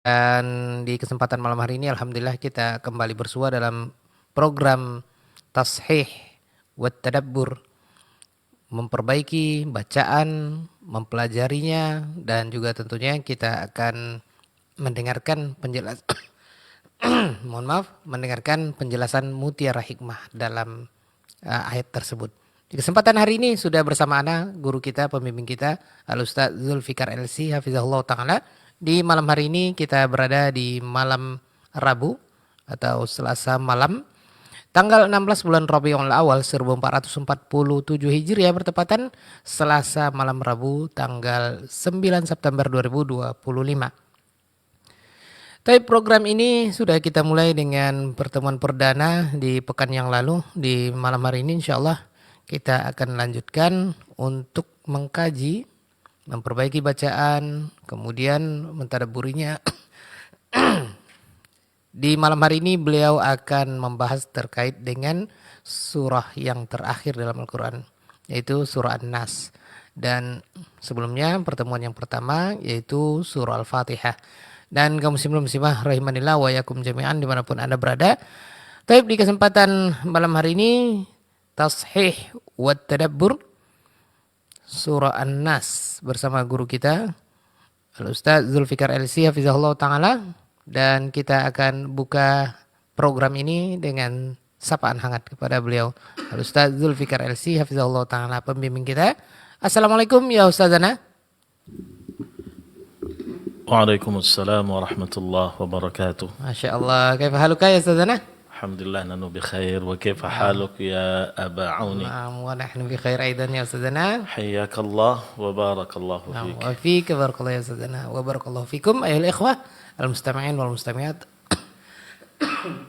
Dan di kesempatan malam hari ini alhamdulillah kita kembali bersua dalam program Tashih wa Tadabbur, memperbaiki bacaan, mempelajarinya, dan juga tentunya kita akan mendengarkan mendengarkan penjelasan mutiara hikmah dalam ayat tersebut. Di kesempatan hari ini sudah bersama ana guru kita, pembimbing kita, Al Ustaz Zulfikar LC hafizahullah taala. Di malam hari ini kita berada di malam Rabu atau Selasa malam tanggal 16 bulan Rabiul Awal 1447 Hijriah, bertepatan Selasa malam Rabu tanggal 9 September 2025. Tapi program ini sudah kita mulai dengan pertemuan perdana di pekan yang lalu. Di malam hari ini insya Allah kita akan lanjutkan untuk mengkaji, memperbaiki bacaan, kemudian mentadabburinya. Di malam hari ini beliau akan membahas terkait dengan surah yang terakhir dalam Al-Quran, yaitu surah An-Nas. Dan sebelumnya pertemuan yang pertama yaitu surah Al-Fatihah. Dan kaum muslimin muslimah rahimanillah wa yakum jami'an dimanapun anda berada. Tapi di kesempatan malam hari ini Tashih wa Tadabbur surah An-Nas bersama guru kita Al Ustaz Zulfikar LC hafizahullah taala, dan kita akan buka program ini dengan sapaan hangat kepada beliau Al Ustaz Zulfikar LC hafizahullah taala, pembimbing kita. Assalamualaikum ya Ustazana. Waalaikumsalam warahmatullahi wabarakatuh. Masya Allah, kaifa haluka ya Ustazana? Alhamdulillah nanu bi khair wa kaifa haluk ya Aba Auni? Wa nahnu bi khair aidan ya Ustazana. Hayyakallah wa barakallahu fik. Wa fik barakallahu ya Ustazana wa barakallahu fikum ayuhal ikhwah al-mustami'in wal mustami'at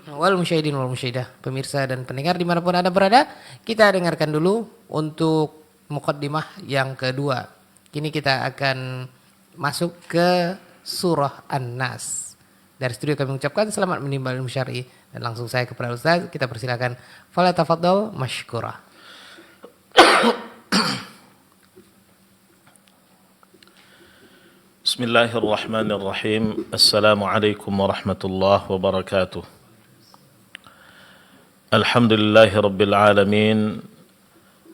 wal musyahidin wal musyahidah, pemirsa dan pendengar dimanapun anda berada. Kita dengarkan dulu untuk muqaddimah yang kedua. Kini kita akan masuk ke surah An-Nas. Dari studio kami mengucapkan selamat menimba ilmu syar'i, dan langsung saya kepada Ustaz, kita persilakan. Fala tafadhal mashkura. Bismillahirrahmanirrahim. Assalamualaikum warahmatullahi wabarakatuh. Alhamdulillahi rabbil alamin,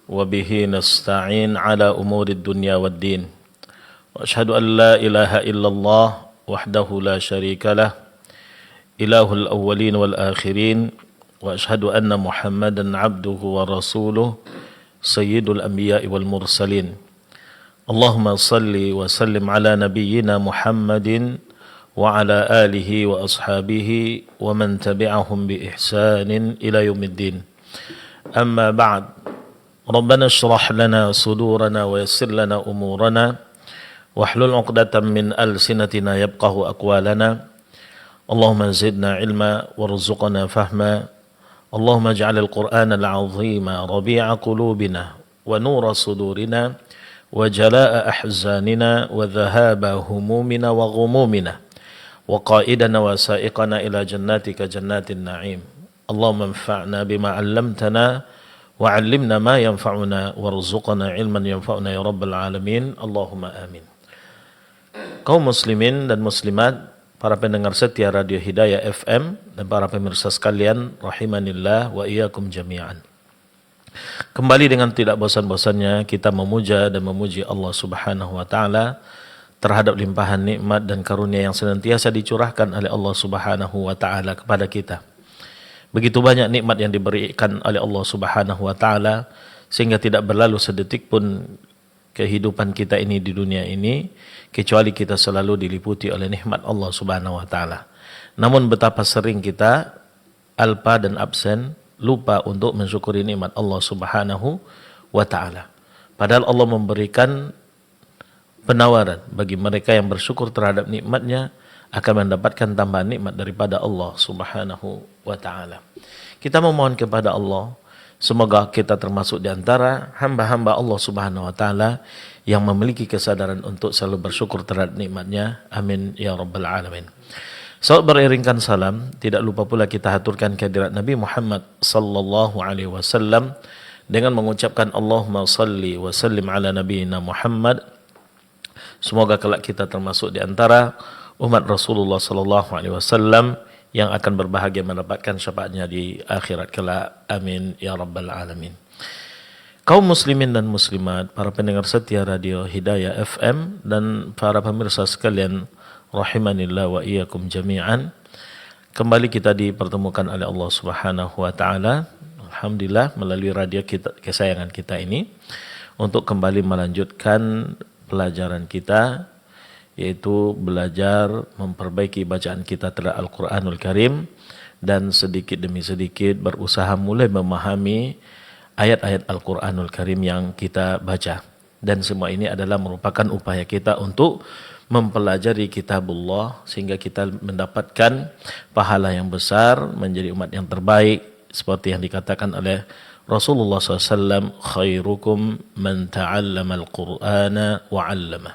wa bihi nasta'in ala umurid dunya waddin. Wa ashhadu an la ilaha illallah wahdahu la syarika lah, ilahul awwalin wal akhirin, wa ashhadu anna Muhammadan abduhu wa rasuluh, sayyidul anbiya'i wal mursalin. Allahumma salli wa sallim ala nabiyyina Muhammadin wa ala alihi wa ashabihi wa man tabi'ahum bi ihsanin ila yaumiddin. Amma ba'd. Rabbana shrah lana sudurana wa yassir lana umurana wahlul 'uqdatam min alsinatina yafqahu aqwalana. Allahumma zidna ilma warzuqna fahma. Allahumma ij'alil Qur'ana al-'azima rabi'a qulubina wa nura sudurina wa jalaa'a ahzanina wa dhahaba humumina wa ghumumina wa qa'idana wa sa'iqana ila jannatika jannatin na'im. Allahumma anfa'na bima 'allamtana wa 'allimna ma yanfa'una warzuqna ilman yanfa'una ya rabbal alamin. Allahumma amin. Kaum muslimin dan muslimat, para pendengar setia Radio Hidayah FM, dan para pemirsa sekalian rahimanillah wa iyyakum jami'an. Kembali dengan tidak bosan-bosannya kita memuja dan memuji Allah Subhanahu wa taala terhadap limpahan nikmat dan karunia yang senantiasa dicurahkan oleh Allah Subhanahu wa taala kepada kita. Begitu banyak nikmat yang diberikan oleh Allah Subhanahu wa taala sehingga tidak berlalu sedetik pun kehidupan kita ini di dunia ini kecuali kita selalu diliputi oleh nikmat Allah Subhanahu wa taala. Namun betapa sering kita alpa dan absen, lupa untuk mensyukuri nikmat Allah Subhanahu wa taala. Padahal Allah memberikan penawaran bagi mereka yang bersyukur terhadap nikmatnya akan mendapatkan tambahan nikmat daripada Allah Subhanahu wa taala. Kita memohon kepada Allah semoga kita termasuk di antara hamba-hamba Allah Subhanahu wa taala yang memiliki kesadaran untuk selalu bersyukur terhadap nikmatnya. Amin ya rabbal alamin. Saat beriringkan salam, tidak lupa pula kita haturkan kehadirat Nabi Muhammad sallallahu alaihi wasallam dengan mengucapkan Allahumma salli wa sallim ala nabiyina Muhammad. Semoga kelak kita termasuk di antara umat Rasulullah sallallahu alaihi wasallam yang akan berbahagia mendapatkan syafaatnya di akhirat kelak. Amin ya rabbal alamin. Kaum muslimin dan muslimat, para pendengar setia Radio Hidayah FM dan para pemirsa sekalian rahimanillah wa iyyakum jami'an. Kembali kita dipertemukan oleh Allah Subhanahu wa taala, alhamdulillah, melalui radio kita, kesayangan kita ini, untuk kembali melanjutkan pelajaran kita, yaitu belajar memperbaiki bacaan kita terhadap Al-Quranul Karim, dan sedikit demi sedikit berusaha mulai memahami ayat-ayat Al-Quranul Karim yang kita baca. Dan semua ini adalah merupakan upaya kita untuk mempelajari kitabullah sehingga kita mendapatkan pahala yang besar, menjadi umat yang terbaik, seperti yang dikatakan oleh Rasulullah SAW, khairukum man ta'allama al-Qur'ana wa'allama.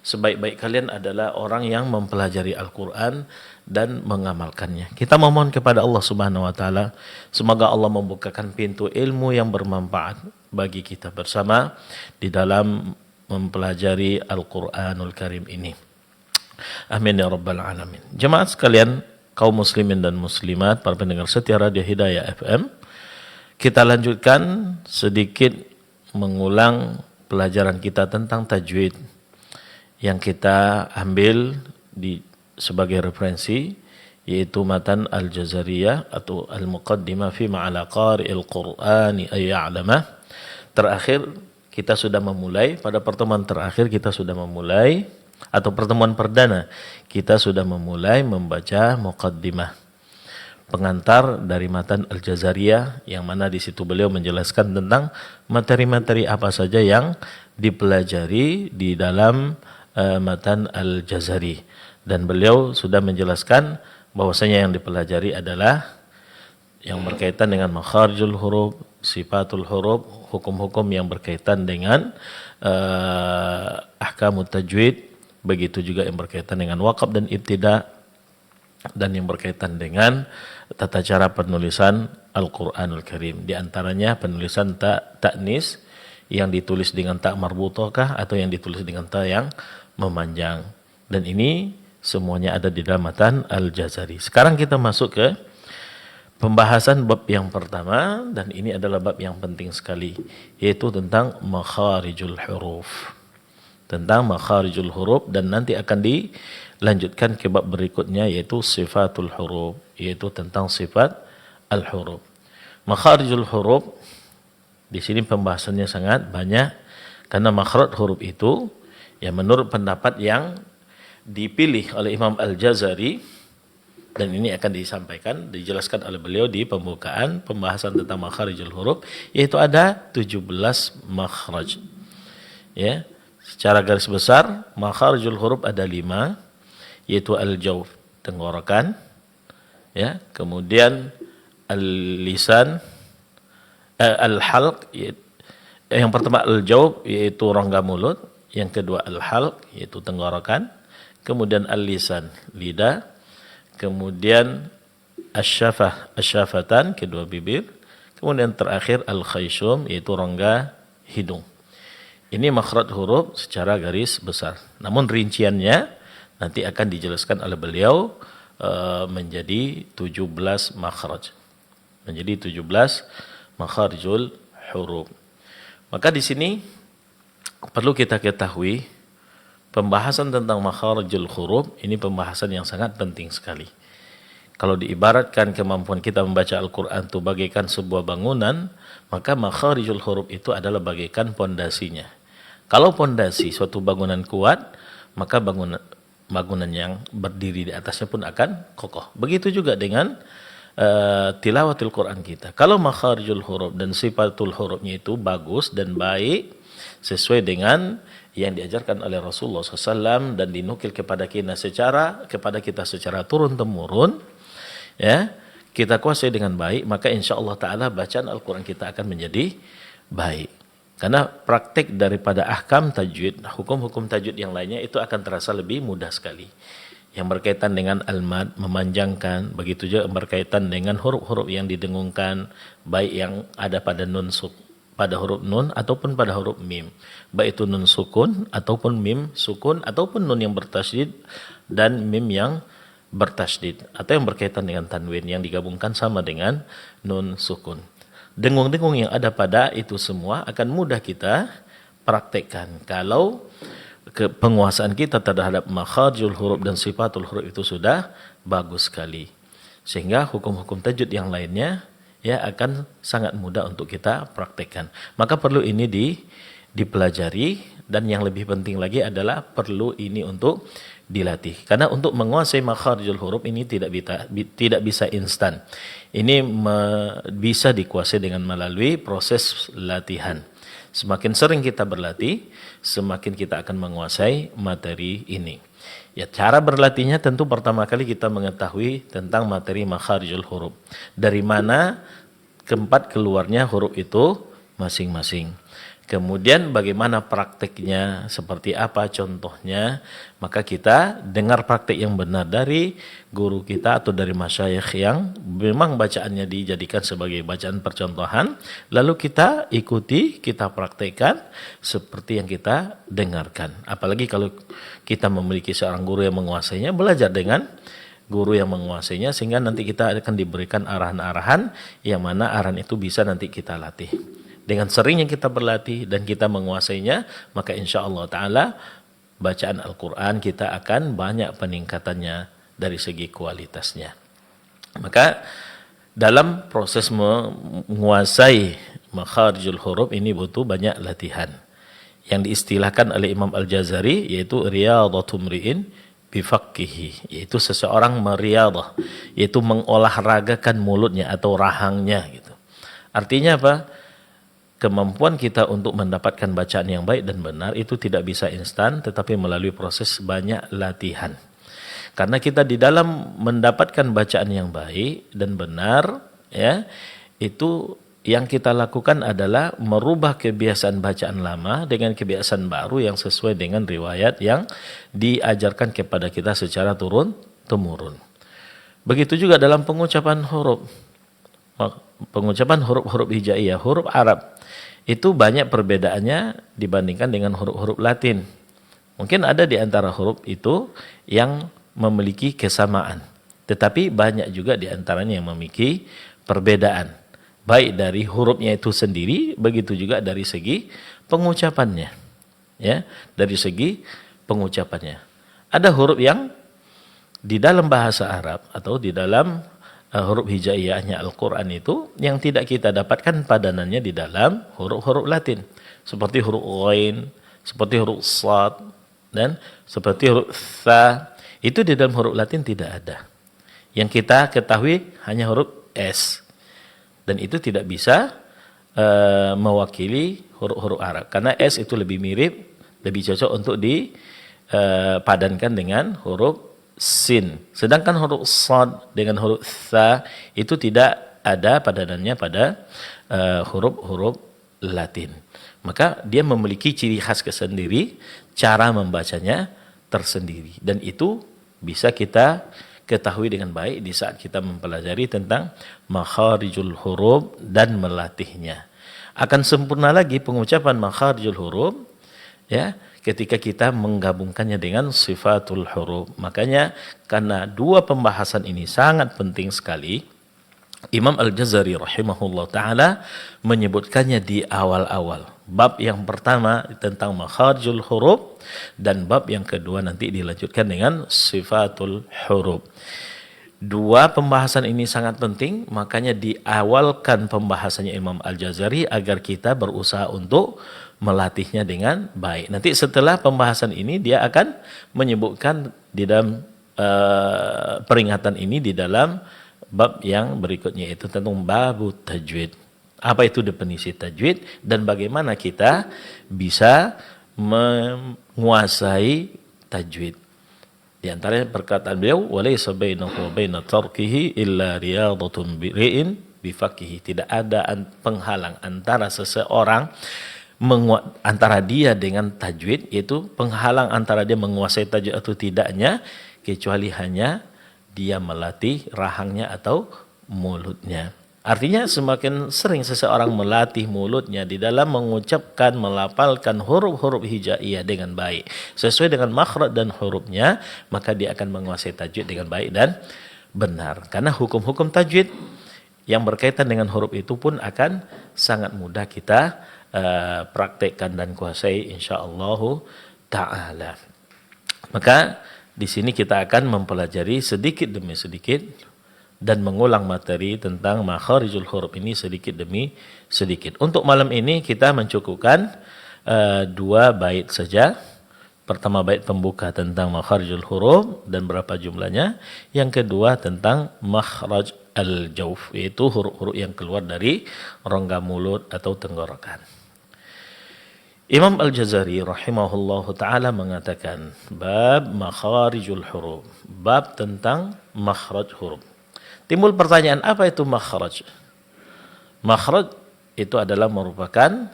Sebaik-baik kalian adalah orang yang mempelajari Al-Quran dan mengamalkannya. Kita memohon kepada Allah Subhanahu wa taala, semoga Allah membukakan pintu ilmu yang bermanfaat bagi kita bersama di dalam mempelajari Al-Quranul Karim ini. Amin ya rabbal alamin. Jemaat sekalian, kaum muslimin dan muslimat, para pendengar setia Radio Hidayah FM, kita lanjutkan sedikit mengulang pelajaran kita tentang tajwid yang kita ambil sebagai referensi, yaitu matan Al-Jazariyah atau Al-Muqaddimah fi ma'ala qari'il Qur'ani ayya'lamah. Terakhir kita sudah memulai, pada pertemuan terakhir kita sudah memulai, atau pertemuan perdana kita sudah memulai membaca Muqaddimah, pengantar dari matan Al-Jazariyah, yang mana di situ beliau menjelaskan tentang materi-materi apa saja yang dipelajari di dalam matan Al-Jazari, dan beliau sudah menjelaskan bahwasanya yang dipelajari adalah yang berkaitan dengan makharijul huruf, sifatul huruf, hukum-hukum yang berkaitan dengan ahkamut tajwid, begitu juga yang berkaitan dengan waqaf dan ibtida, dan yang berkaitan dengan tata cara penulisan Al-Quranul Karim. Di antaranya penulisan ta'nis yang ditulis dengan ta marbutokah atau yang ditulis dengan ta yang memanjang. Dan ini semuanya ada di dalam matan Al-Jazari. Sekarang kita masuk ke pembahasan bab yang pertama, dan ini adalah bab yang penting sekali, yaitu tentang makharijul huruf. Tentang makharijul huruf, dan nanti akan dilanjutkan ke bab berikutnya, yaitu sifatul huruf, yaitu tentang sifat al-huruf. Makharijul huruf, di sini pembahasannya sangat banyak, karena makhraj huruf itu, ya menurut pendapat yang dipilih oleh Imam Al-Jazari, dan ini akan dijelaskan oleh beliau di pembukaan pembahasan tentang makharijul huruf, yaitu ada 17 makhraj. Ya, secara garis besar makharijul huruf ada 5, yaitu al-jawf, tenggorokan, ya, kemudian al-lisan, al-halq, yang pertama al-jawf yaitu rongga mulut, yang kedua al-halq yaitu tenggorokan, kemudian al-lisan lidah, kemudian asyafatan kedua bibir, kemudian terakhir al-khayshum yaitu rongga hidung. Ini makhraj huruf secara garis besar. Namun rinciannya nanti akan dijelaskan oleh beliau menjadi 17 makhraj. Menjadi 17 makharijul huruf. Maka di sini perlu kita ketahui, pembahasan tentang makharijul huruf ini pembahasan yang sangat penting sekali. Kalau diibaratkan kemampuan kita membaca Al-Quran itu bagaikan sebuah bangunan, maka makharijul huruf itu adalah bagaikan pondasinya. Kalau pondasi suatu bangunan kuat, maka bangunan yang berdiri di atasnya pun akan kokoh. Begitu juga dengan tilawatul Quran kita. Kalau makharijul huruf dan sifatul hurufnya itu bagus dan baik, sesuai dengan yang diajarkan oleh Rasulullah SAW dan dinukil kepada kita secara turun-temurun, ya, kita kuasai dengan baik, maka insya Allah Ta'ala bacaan Al-Quran kita akan menjadi baik. Karena praktek daripada ahkam tajwid, hukum-hukum tajwid yang lainnya itu akan terasa lebih mudah sekali. Yang berkaitan dengan al-mad, memanjangkan, begitu juga berkaitan dengan huruf-huruf yang didengungkan, baik yang ada pada nun pada huruf nun ataupun pada huruf mim. Baik itu nun sukun ataupun mim sukun ataupun nun yang bertasydid dan mim yang bertasydid atau yang berkaitan dengan tanwin yang digabungkan sama dengan nun sukun. Dengung-dengung yang ada pada itu semua akan mudah kita praktekkan kalau penguasaan kita terhadap makharijul huruf dan sifatul huruf itu sudah bagus sekali. Sehingga hukum-hukum tajwid yang lainnya ya akan sangat mudah untuk kita praktekkan. Maka perlu ini dipelajari dan yang lebih penting lagi adalah perlu ini untuk dilatih. Karena untuk menguasai makharijul huruf ini tidak bisa instan. Ini bisa dikuasai dengan melalui proses latihan. Semakin sering kita berlatih, semakin kita akan menguasai materi ini. Ya, cara berlatihnya tentu pertama kali kita mengetahui tentang materi makharijul huruf. Dari mana tempat keluarnya huruf itu masing-masing. Kemudian bagaimana prakteknya, seperti apa contohnya, maka kita dengar praktek yang benar dari guru kita atau dari masyayikh yang memang bacaannya dijadikan sebagai bacaan percontohan, lalu kita ikuti, kita praktekkan seperti yang kita dengarkan. Apalagi kalau kita memiliki seorang guru yang menguasainya, belajar dengan guru yang menguasainya sehingga nanti kita akan diberikan arahan-arahan yang mana arahan itu bisa nanti kita latih. Dengan seringnya kita berlatih dan kita menguasainya, maka insya Allah Ta'ala bacaan Al-Quran kita akan banyak peningkatannya dari segi kualitasnya. Maka dalam proses menguasai makharijul huruf ini butuh banyak latihan. Yang diistilahkan oleh Imam Al-Jazari yaitu riyadhatu mri'in bifaqqihi, yaitu seseorang meriyadah, yaitu mengolahragakan mulutnya atau rahangnya gitu. Artinya apa? Kemampuan kita untuk mendapatkan bacaan yang baik dan benar itu tidak bisa instan, tetapi melalui proses banyak latihan. Karena kita di dalam mendapatkan bacaan yang baik dan benar, ya, itu yang kita lakukan adalah merubah kebiasaan bacaan lama dengan kebiasaan baru yang sesuai dengan riwayat yang diajarkan kepada kita secara turun-temurun. Begitu juga dalam pengucapan huruf. Pengucapan huruf-huruf hijaiyah, huruf Arab, itu banyak perbedaannya dibandingkan dengan huruf-huruf Latin. Mungkin ada di antara huruf itu yang memiliki kesamaan, tetapi banyak juga di antaranya yang memiliki perbedaan. Baik dari hurufnya itu sendiri, begitu juga dari segi pengucapannya. Ya, dari segi pengucapannya. Ada huruf yang di dalam bahasa Arab atau di dalam huruf hijaiyahnya Al-Quran itu yang tidak kita dapatkan padanannya di dalam huruf-huruf Latin. Seperti huruf Ghain, seperti huruf Shad, dan seperti huruf Tha. Itu di dalam huruf Latin tidak ada. Yang kita ketahui hanya huruf S. Dan itu tidak bisa mewakili huruf-huruf Arab. Karena S itu lebih mirip, lebih cocok untuk dipadankan dengan huruf Sin. Sedangkan huruf Shad dengan huruf Tha itu tidak ada padanannya pada huruf-huruf Latin. Maka dia memiliki ciri khas tersendiri, cara membacanya tersendiri. Dan itu bisa kita ketahui dengan baik di saat kita mempelajari tentang makharijul huruf dan melatihnya. Akan sempurna lagi pengucapan makharijul huruf ya ketika kita menggabungkannya dengan sifatul huruf. Makanya karena dua pembahasan ini sangat penting sekali, Imam Al-Jazari rahimahullah ta'ala menyebutkannya di awal-awal. Bab yang pertama tentang makharijul huruf dan bab yang kedua nanti dilanjutkan dengan sifatul huruf. Dua pembahasan ini sangat penting, makanya diawalkan pembahasannya Imam Al-Jazari agar kita berusaha untuk melatihnya dengan baik. Nanti setelah pembahasan ini dia akan menyebutkan di dalam peringatan ini di dalam bab yang berikutnya itu tentang babu tajwid. Apa itu definisi tajwid dan bagaimana kita bisa menguasai tajwid. Di antaranya perkataan beliau walaysa bainahu wa baina tarkihi illa riyadhatun bi'in bifaqhihi. Tidak ada penghalang antara seseorang antara dia dengan tajwid, yaitu penghalang antara dia menguasai tajwid atau tidaknya kecuali hanya dia melatih rahangnya atau mulutnya. Artinya semakin sering seseorang melatih mulutnya di dalam mengucapkan, melafalkan huruf-huruf hijaiyah dengan baik, sesuai dengan makhraj dan hurufnya, maka dia akan menguasai tajwid dengan baik dan benar. Karena hukum-hukum tajwid yang berkaitan dengan huruf itu pun akan sangat mudah kita praktekkan dan kuasai insyaallah ta'ala. Maka di sini kita akan mempelajari sedikit demi sedikit dan mengulang materi tentang makharijul huruf ini sedikit demi sedikit. Untuk malam ini kita mencukupkan 2 bait saja. Pertama bait pembuka tentang makharijul huruf dan berapa jumlahnya. Yang kedua tentang makhraj al-jawf, yaitu huruf-huruf yang keluar dari rongga mulut atau tenggorokan. Imam Al-Jazari rahimahullahu ta'ala mengatakan bab makharijul huruf, bab tentang makhraj huruf. Timbul pertanyaan, apa itu makhraj? Makhraj itu adalah merupakan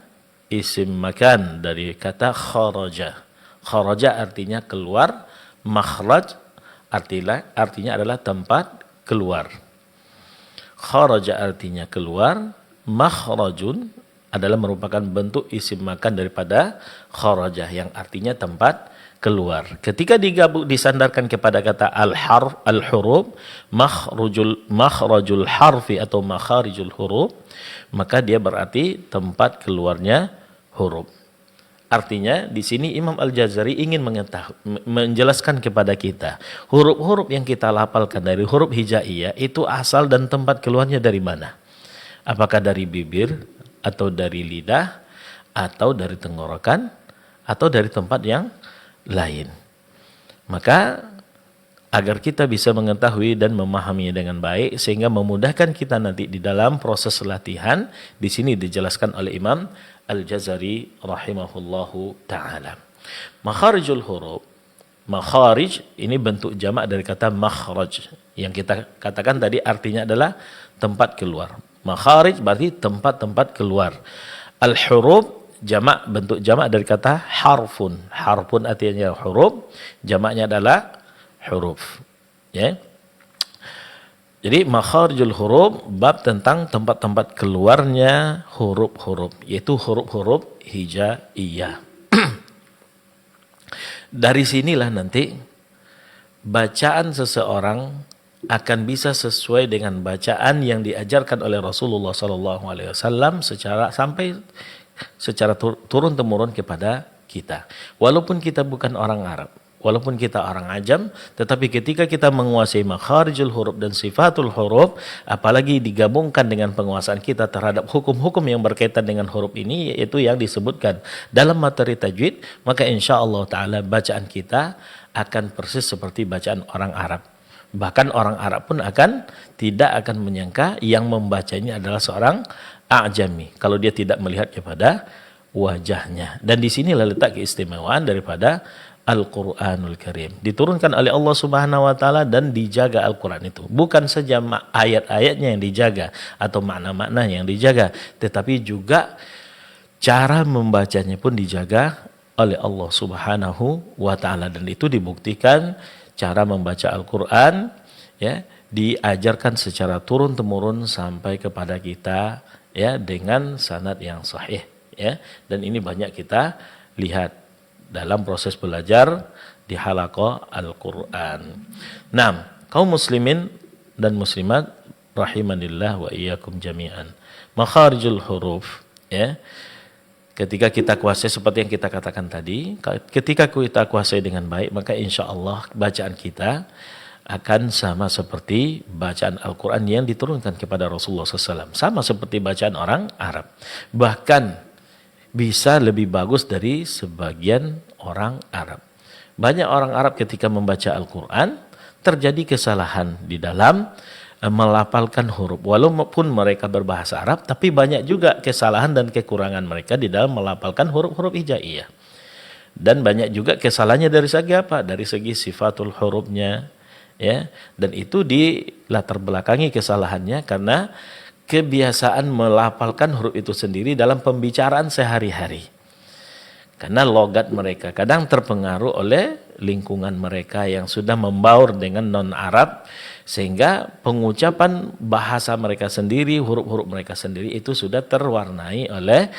isim makan dari kata kharaja. Kharaja artinya keluar, makhraj artinya adalah tempat keluar. Kharaja artinya keluar, makhrajun adalah merupakan bentuk isim makan daripada kharaja yang artinya tempat keluar. Ketika disandarkan kepada kata al-huruf, makhrajul harfi atau makharijul huruf, maka dia berarti tempat keluarnya huruf. Artinya di sini Imam Al-Jazari ingin menjelaskan kepada kita huruf-huruf yang kita lafalkan dari huruf hijaiyah itu asal dan tempat keluarnya dari mana? Apakah dari bibir atau dari lidah atau dari tenggorokan atau dari tempat yang lain. Maka agar kita bisa mengetahui dan memahaminya dengan baik sehingga memudahkan kita nanti di dalam proses latihan, di sini dijelaskan oleh Imam Al-Jazari rahimahullahu taala. Makharijul huruf, makharij ini bentuk jamak dari kata makhraj yang kita katakan tadi artinya adalah tempat keluar. Makharij berarti tempat-tempat keluar. Al-huruf jamak, bentuk jamak dari kata harfun. Harfun artinya huruf, jamaknya adalah huruf. Ya. Jadi makharijul huruf bab tentang tempat-tempat keluarnya huruf-huruf, yaitu huruf-huruf hijaiyah. Dari sinilah nanti bacaan seseorang akan bisa sesuai dengan bacaan yang diajarkan oleh Rasulullah SAW secara turun temurun kepada kita. Walaupun kita bukan orang Arab, walaupun kita orang ajam, tetapi ketika kita menguasai makharijul huruf dan sifatul huruf, apalagi digabungkan dengan penguasaan kita terhadap hukum-hukum yang berkaitan dengan huruf ini, yaitu yang disebutkan dalam materi tajwid, maka insyaallah ta'ala bacaan kita akan persis seperti bacaan orang Arab. Bahkan orang Arab pun tidak akan menyangka yang membacanya adalah seorang a'jami kalau dia tidak melihat kepada wajahnya. Dan di sinilah letak keistimewaan daripada Al-Qur'anul Karim. Diturunkan oleh Allah Subhanahu wa taala dan dijaga Al-Qur'an itu. Bukan saja ayat-ayatnya yang dijaga atau makna-maknanya yang dijaga, tetapi juga cara membacanya pun dijaga oleh Allah Subhanahu wa taala, dan itu dibuktikan cara membaca Al-Quran ya diajarkan secara turun temurun sampai kepada kita ya dengan sanad yang sahih ya, dan ini banyak kita lihat dalam proses belajar di halaqah Al-Quran. Nah, kaum muslimin dan muslimat rahimanillah wa iyyakum jami'an. Makharijul huruf ya, ketika kita kuasai seperti yang kita katakan tadi, ketika kita kuasai dengan baik, maka insya Allah bacaan kita akan sama seperti bacaan Al-Quran yang diturunkan kepada Rasulullah SAW. Sama seperti bacaan orang Arab. Bahkan bisa lebih bagus dari sebagian orang Arab. Banyak orang Arab ketika membaca Al-Quran, terjadi kesalahan di dalam melafalkan huruf. Walaupun mereka berbahasa Arab, tapi banyak juga kesalahan dan kekurangan mereka di dalam melafalkan huruf-huruf hijaiyah. Dan banyak juga kesalahannya dari segi apa? Dari segi sifatul hurufnya. Ya, dan itu dilatar belakangi kesalahannya karena kebiasaan melafalkan huruf itu sendiri dalam pembicaraan sehari-hari. Karena logat mereka kadang terpengaruh oleh lingkungan mereka yang sudah membaur dengan non-Arab, sehingga pengucapan bahasa mereka sendiri, huruf-huruf mereka sendiri itu sudah terwarnai oleh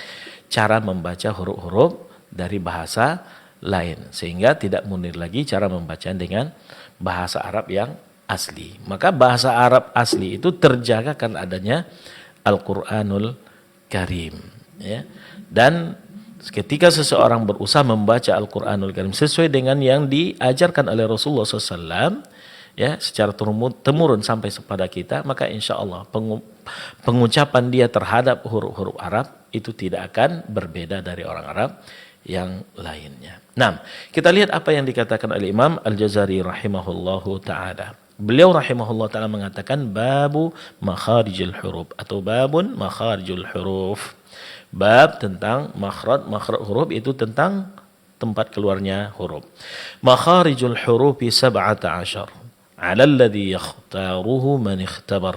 cara membaca huruf-huruf dari bahasa lain, sehingga tidak munir lagi cara membaca dengan bahasa Arab yang asli. Maka bahasa Arab asli itu terjaga kan adanya Al-Quranul Karim, ya. Dan ketika seseorang berusaha membaca Al-Quranul Karim sesuai dengan yang diajarkan oleh Rasulullah SAW, ya, secara temurun sampai kepada kita, maka insya Allah pengucapan dia terhadap huruf-huruf Arab itu tidak akan berbeda dari orang Arab yang lainnya. Nah, kita lihat apa yang dikatakan oleh Imam Al-Jazari rahimahullahu ta'ala. Beliau rahimahullah ta'ala mengatakan babu makharijul huruf atau babun makharijul huruf. Bab tentang makhraj huruf itu tentang tempat keluarnya huruf. Makharijul hurufi 17 'ala alladhi yakhtaruhu man ikhtabar.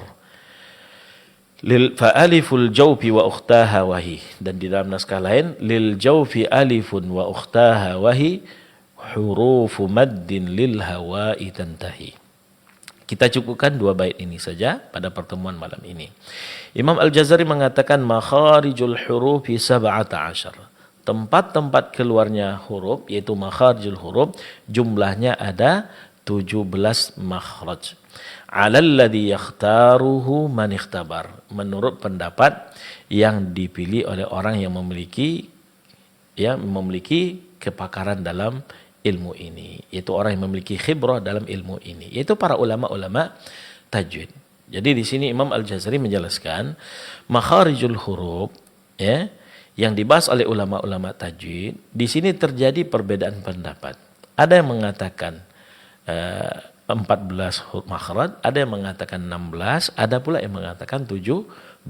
Fa aliful jawfi wa ukhtaha wahi, dan di dalam naskah lain lil jawfi alifun wa ukhtaha wahi hurufu maddin lil hawa'i tantahi. Kita cukupkan 2 bait ini saja pada pertemuan malam ini. Imam Al-Jazari mengatakan makharijul hurufi 17. Tempat-tempat keluarnya huruf yaitu makharijul huruf jumlahnya ada 17 makhraj. 'Alal ladzi yakhtaruhu man ikhtabar. Menurut pendapat yang dipilih oleh orang yang memiliki kepakaran dalam ilmu ini, yaitu orang yang memiliki khibrah dalam ilmu ini, yaitu para ulama-ulama tajwid. Jadi di sini Imam Al-Jazari menjelaskan makharijul huruf, ya, yang dibahas oleh ulama-ulama tajwid. Di sini terjadi perbedaan pendapat. Ada yang mengatakan 14 huruf makhraj, ada yang mengatakan 16, ada pula yang mengatakan 17.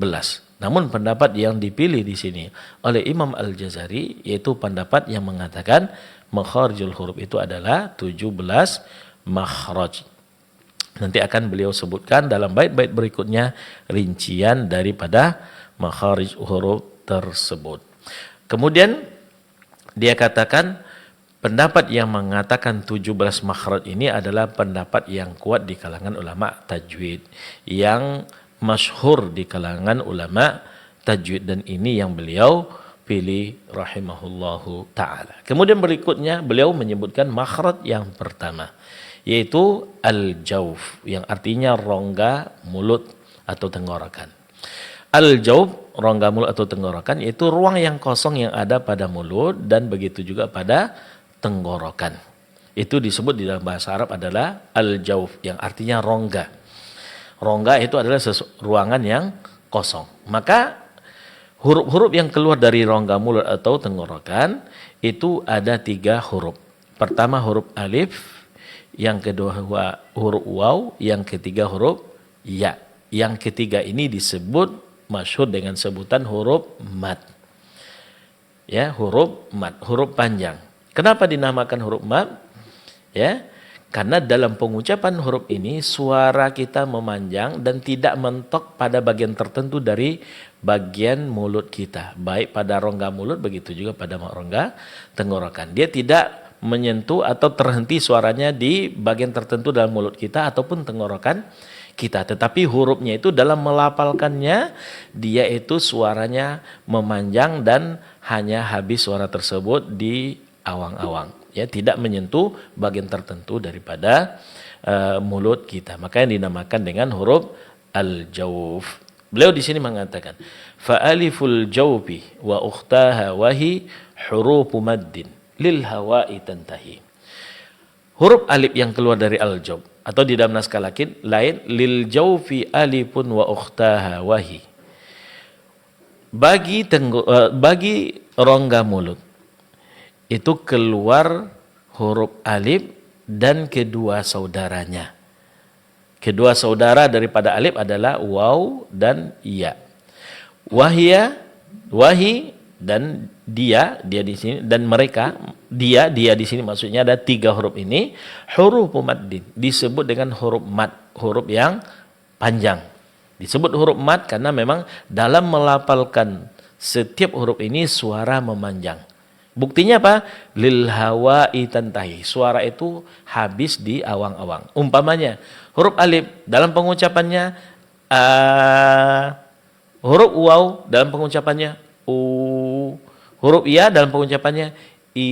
Namun pendapat yang dipilih di sini oleh Imam Al-Jazari yaitu pendapat yang mengatakan makharijul huruf itu adalah 17 makhraj. Nanti akan beliau sebutkan dalam bait-bait berikutnya rincian daripada makharij huruf tersebut. Kemudian dia katakan pendapat yang mengatakan 17 makhraj ini adalah pendapat yang kuat di kalangan ulama tajwid, yang masyhur di kalangan ulama tajwid, dan ini yang beliau pilih rahimahullahu ta'ala. Kemudian berikutnya beliau menyebutkan makhraj yang pertama, yaitu al-jawf, yang artinya rongga mulut atau tenggorokan. Al-jawf, rongga mulut atau tenggorokan, yaitu ruang yang kosong yang ada pada mulut dan begitu juga pada tenggorokan. Itu disebut di dalam bahasa Arab adalah al-jawf, yang artinya rongga. Rongga itu adalah ruangan yang kosong. Maka huruf-huruf yang keluar dari rongga mulut atau tenggorokan itu ada 3 huruf. Pertama huruf alif, yang kedua huruf waw, yang ketiga huruf ya. Yang ketiga ini disebut masyhur dengan sebutan huruf mad. Ya, huruf mad, huruf panjang. Kenapa dinamakan huruf mad? Ya, karena dalam pengucapan huruf ini suara kita memanjang dan tidak mentok pada bagian tertentu dari bagian mulut kita, baik pada rongga mulut begitu juga pada rongga tenggorokan. Dia tidak menyentuh atau terhenti suaranya di bagian tertentu dalam mulut kita ataupun tenggorokan kita, tetapi hurufnya itu dalam melafalkannya dia itu suaranya memanjang dan hanya habis suara tersebut di awang-awang, ya, tidak menyentuh bagian tertentu daripada mulut kita. Maka yang dinamakan dengan huruf al-jawf. Beliau di sini mengatakan fa aliful jawfi wa ukhtaha wahi hurufu maddin lil hawa'i tantahi. Huruf alif yang keluar dari al-jawf atau di dalam naskah lain lil jawfi alifun wa ukhtaha wahi. Bagi rongga mulut itu keluar huruf alif dan kedua saudaranya. Kedua saudara daripada alif adalah waw dan ya. Wahia, wahi dan dia di sini, dan mereka, dia di sini maksudnya ada 3 huruf ini, huruf maddin, disebut dengan huruf mad, huruf yang panjang. Disebut huruf mad karena memang dalam melafalkan setiap huruf ini suara memanjang. Buktinya apa? Lil hawa'i tantahi. Suara itu habis di awang-awang. Umpamanya, huruf alif dalam pengucapannya huruf waw dalam pengucapannya u, huruf ya dalam pengucapannya i.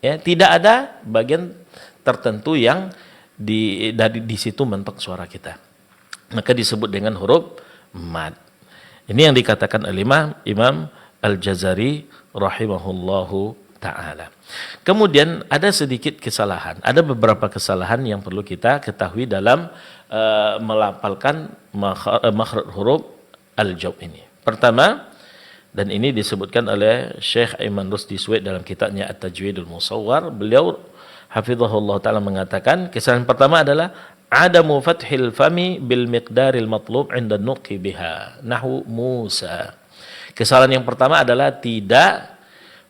Ya, tidak ada bagian tertentu yang di situ mentok suara kita. Maka disebut dengan huruf mad. Ini yang dikatakan oleh Imam Al-Jazari rahimahullahu ta'ala. Kemudian ada sedikit kesalahan. Ada beberapa kesalahan yang perlu kita ketahui dalam melafalkan makhraj huruf al-jaw ini. Pertama, dan ini disebutkan oleh Syekh Aiman Rusdi Suwaid dalam kitabnya At-Tajwidul Musawwar. Beliau hafizahullah ta'ala mengatakan, kesalahan pertama adalah adamu fathil fami bil miqdaril matlub 'inda nutqi biha. Nahwu Musa. Kesalahan yang pertama adalah tidak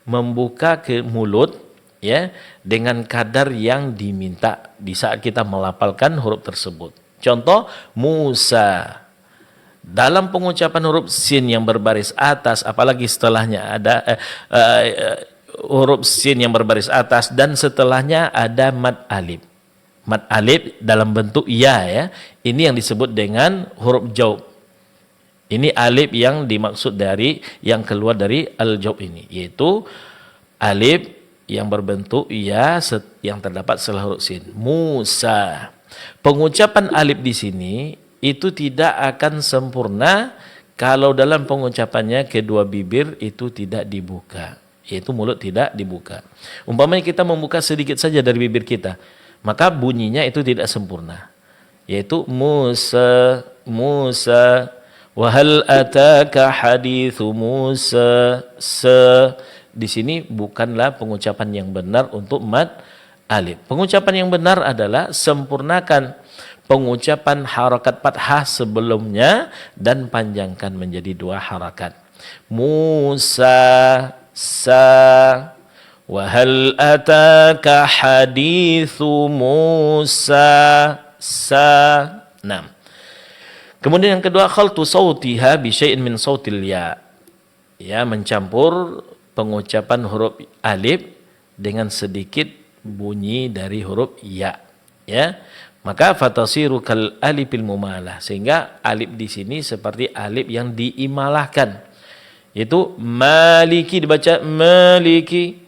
membuka ke mulut ya dengan kadar yang diminta di saat kita melafalkan huruf tersebut. Contoh Musa. Dalam pengucapan huruf sin yang berbaris atas, apalagi setelahnya ada huruf sin yang berbaris atas dan setelahnya ada mad alif. Mad alif dalam bentuk ya. Ini yang disebut dengan huruf jaub. Ini alif yang dimaksud dari yang keluar dari al-jaub ini, yaitu alif yang berbentuk ya yang terdapat setelah huruf sin. Musa. Pengucapan alif di sini itu tidak akan sempurna kalau dalam pengucapannya kedua bibir itu tidak dibuka, yaitu mulut tidak dibuka. Umpamanya kita membuka sedikit saja dari bibir kita, maka bunyinya itu tidak sempurna, yaitu Musa, Musa. Wa hal ataka hadithu Musa. Di sini bukanlah pengucapan yang benar untuk mad alif. Pengucapan yang benar adalah sempurnakan pengucapan harakat fathah sebelumnya dan panjangkan menjadi 2 harakat. Musa, sa. Wa hal ataka hadithu Musa, sa. 6. Kemudian yang kedua, khaltu sautiha bi syai'in min sautil ya. Ya, mencampur pengucapan huruf alif dengan sedikit bunyi dari huruf ya. Ya. Maka fatasiru kal alifil mumalah, sehingga alif di sini seperti alif yang diimalahkan. Yaitu maliki dibaca maliki.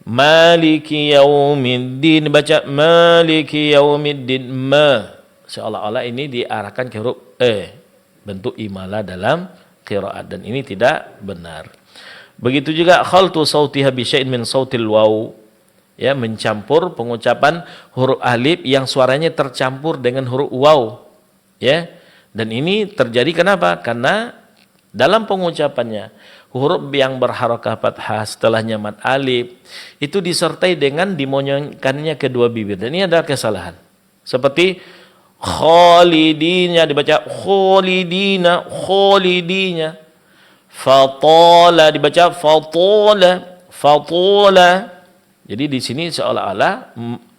Maliki yaumiddin dibaca maliki yaumiddin ma. Seolah-olah ini diarahkan ke huruf bentuk imalah dalam qiraat, dan ini tidak benar. Begitu juga khaltu sautiha bi syai'in min sautil waw, ya, mencampur pengucapan huruf alif yang suaranya tercampur dengan huruf waw, ya. Dan ini terjadi kenapa? Karena dalam pengucapannya huruf yang berharakah fathah setelahnya mad alif itu disertai dengan dimonyongkannya kedua bibir, dan ini adalah kesalahan. Seperti khalidina dibaca khalidina, khalidina. Fatala dibaca fatala, fatala. Jadi di sini seolah-olah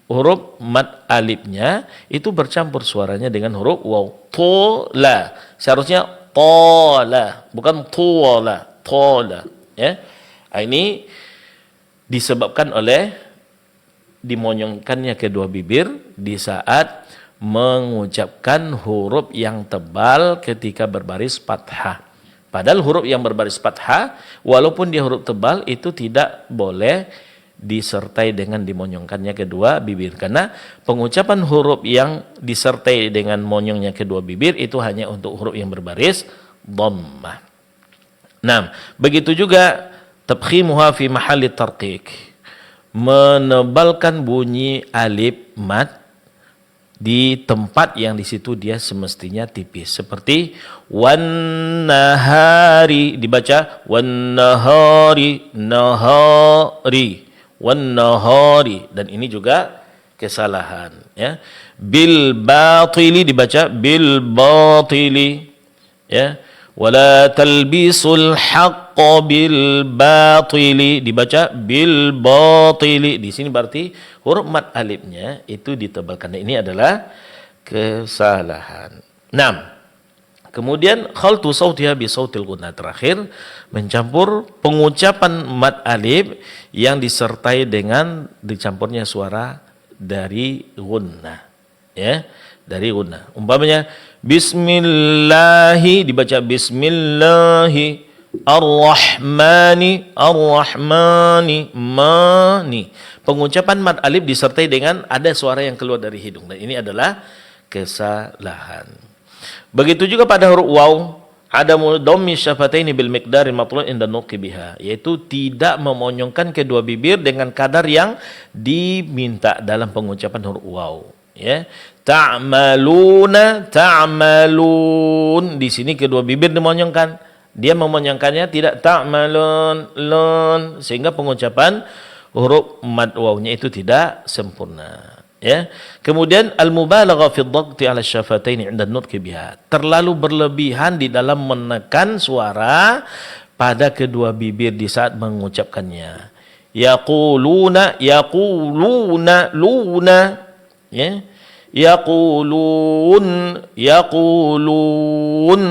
huruf mad alifnya itu bercampur suaranya dengan huruf waw. Tola. Seharusnya tola, bukan tola, tola. Ya. Ini disebabkan oleh dimonyongkannya kedua bibir di saat mengucapkan huruf yang tebal ketika berbaris fathah. Padahal huruf yang berbaris fathah, walaupun dia huruf tebal, itu tidak boleh disertai dengan dimonyongkannya kedua bibir. Karena pengucapan huruf yang disertai dengan monyongnya kedua bibir itu hanya untuk huruf yang berbaris dhammah. Nah, begitu juga tabkhimuha fi mahalli tarqiq. Menebalkan bunyi alif mad di tempat yang di situ dia semestinya tipis, seperti wan nahari dibaca wan nahari, nahari, wan nahari, dan ini juga kesalahan, ya. Bil batili dibaca bil batili, ya. Wala talbisul haqqa bil batili dibaca bil batili. Di sini berarti huruf mad alifnya itu ditebalkan. Ini adalah kesalahan. 6. Kemudian khaltu sautiha bi sautil gunnah, terakhir mencampur pengucapan mad alif yang disertai dengan dicampurnya suara dari gunnah, ya, dari gunnah. Umpamanya bismillahi dibaca bismillahi, ar-rahmani ar-rahmani mani. Pengucapan mad alif disertai dengan ada suara yang keluar dari hidung, dan ini adalah kesalahan. Begitu juga pada huruf waw, ada dhammi syafataini bil miqdaril matlub inda nutqi biha, yaitu tidak memonyongkan kedua bibir dengan kadar yang diminta dalam pengucapan huruf waw, ya. Ta'maluna ta'malun, di sini kedua bibir dimonyongkan, dia memonyongkannya tidak ta'malun lun, sehingga pengucapan huruf mad wawnya itu tidak sempurna. Ya. Kemudian al-mubalaghah fi ad-dhaghti 'ala asy-syafataini 'inda an-nutqi biha. Terlalu berlebihan di dalam menekan suara pada kedua bibir di saat mengucapkannya. Yaquluna yaquluna luna, ya. Yaqulun yaqulun.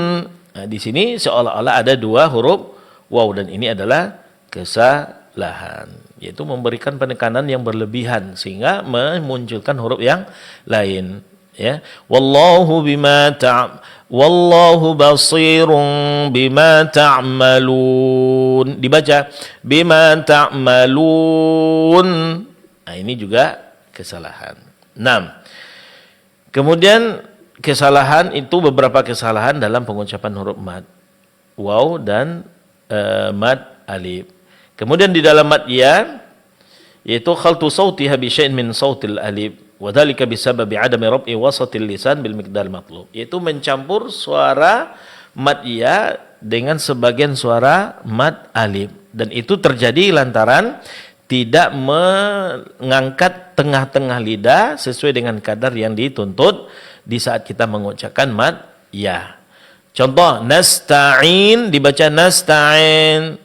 Nah, di sini seolah-olah ada dua huruf waw, dan ini adalah kesalahan, yaitu memberikan penekanan yang berlebihan sehingga memunculkan huruf yang lain, ya. Wallahu basirun bima ta'malun, dibaca bima ta'malun. Nah, ini juga kesalahan. 6. Kemudian kesalahan itu, beberapa kesalahan dalam pengucapan huruf mad waw dan mad alif. Kemudian di dalam mad ya, yaitu khaltu sautiha bi syai'in min sautil alif wa dzalika bisababi adami rab'i wasatil lisan bil miqdar matlub, yaitu mencampur suara mad ya dengan sebagian suara mad alif, dan itu terjadi lantaran tidak mengangkat tengah-tengah lidah sesuai dengan kadar yang dituntut di saat kita mengucapkan mad ya. Contoh, nasta'in dibaca nasta'in,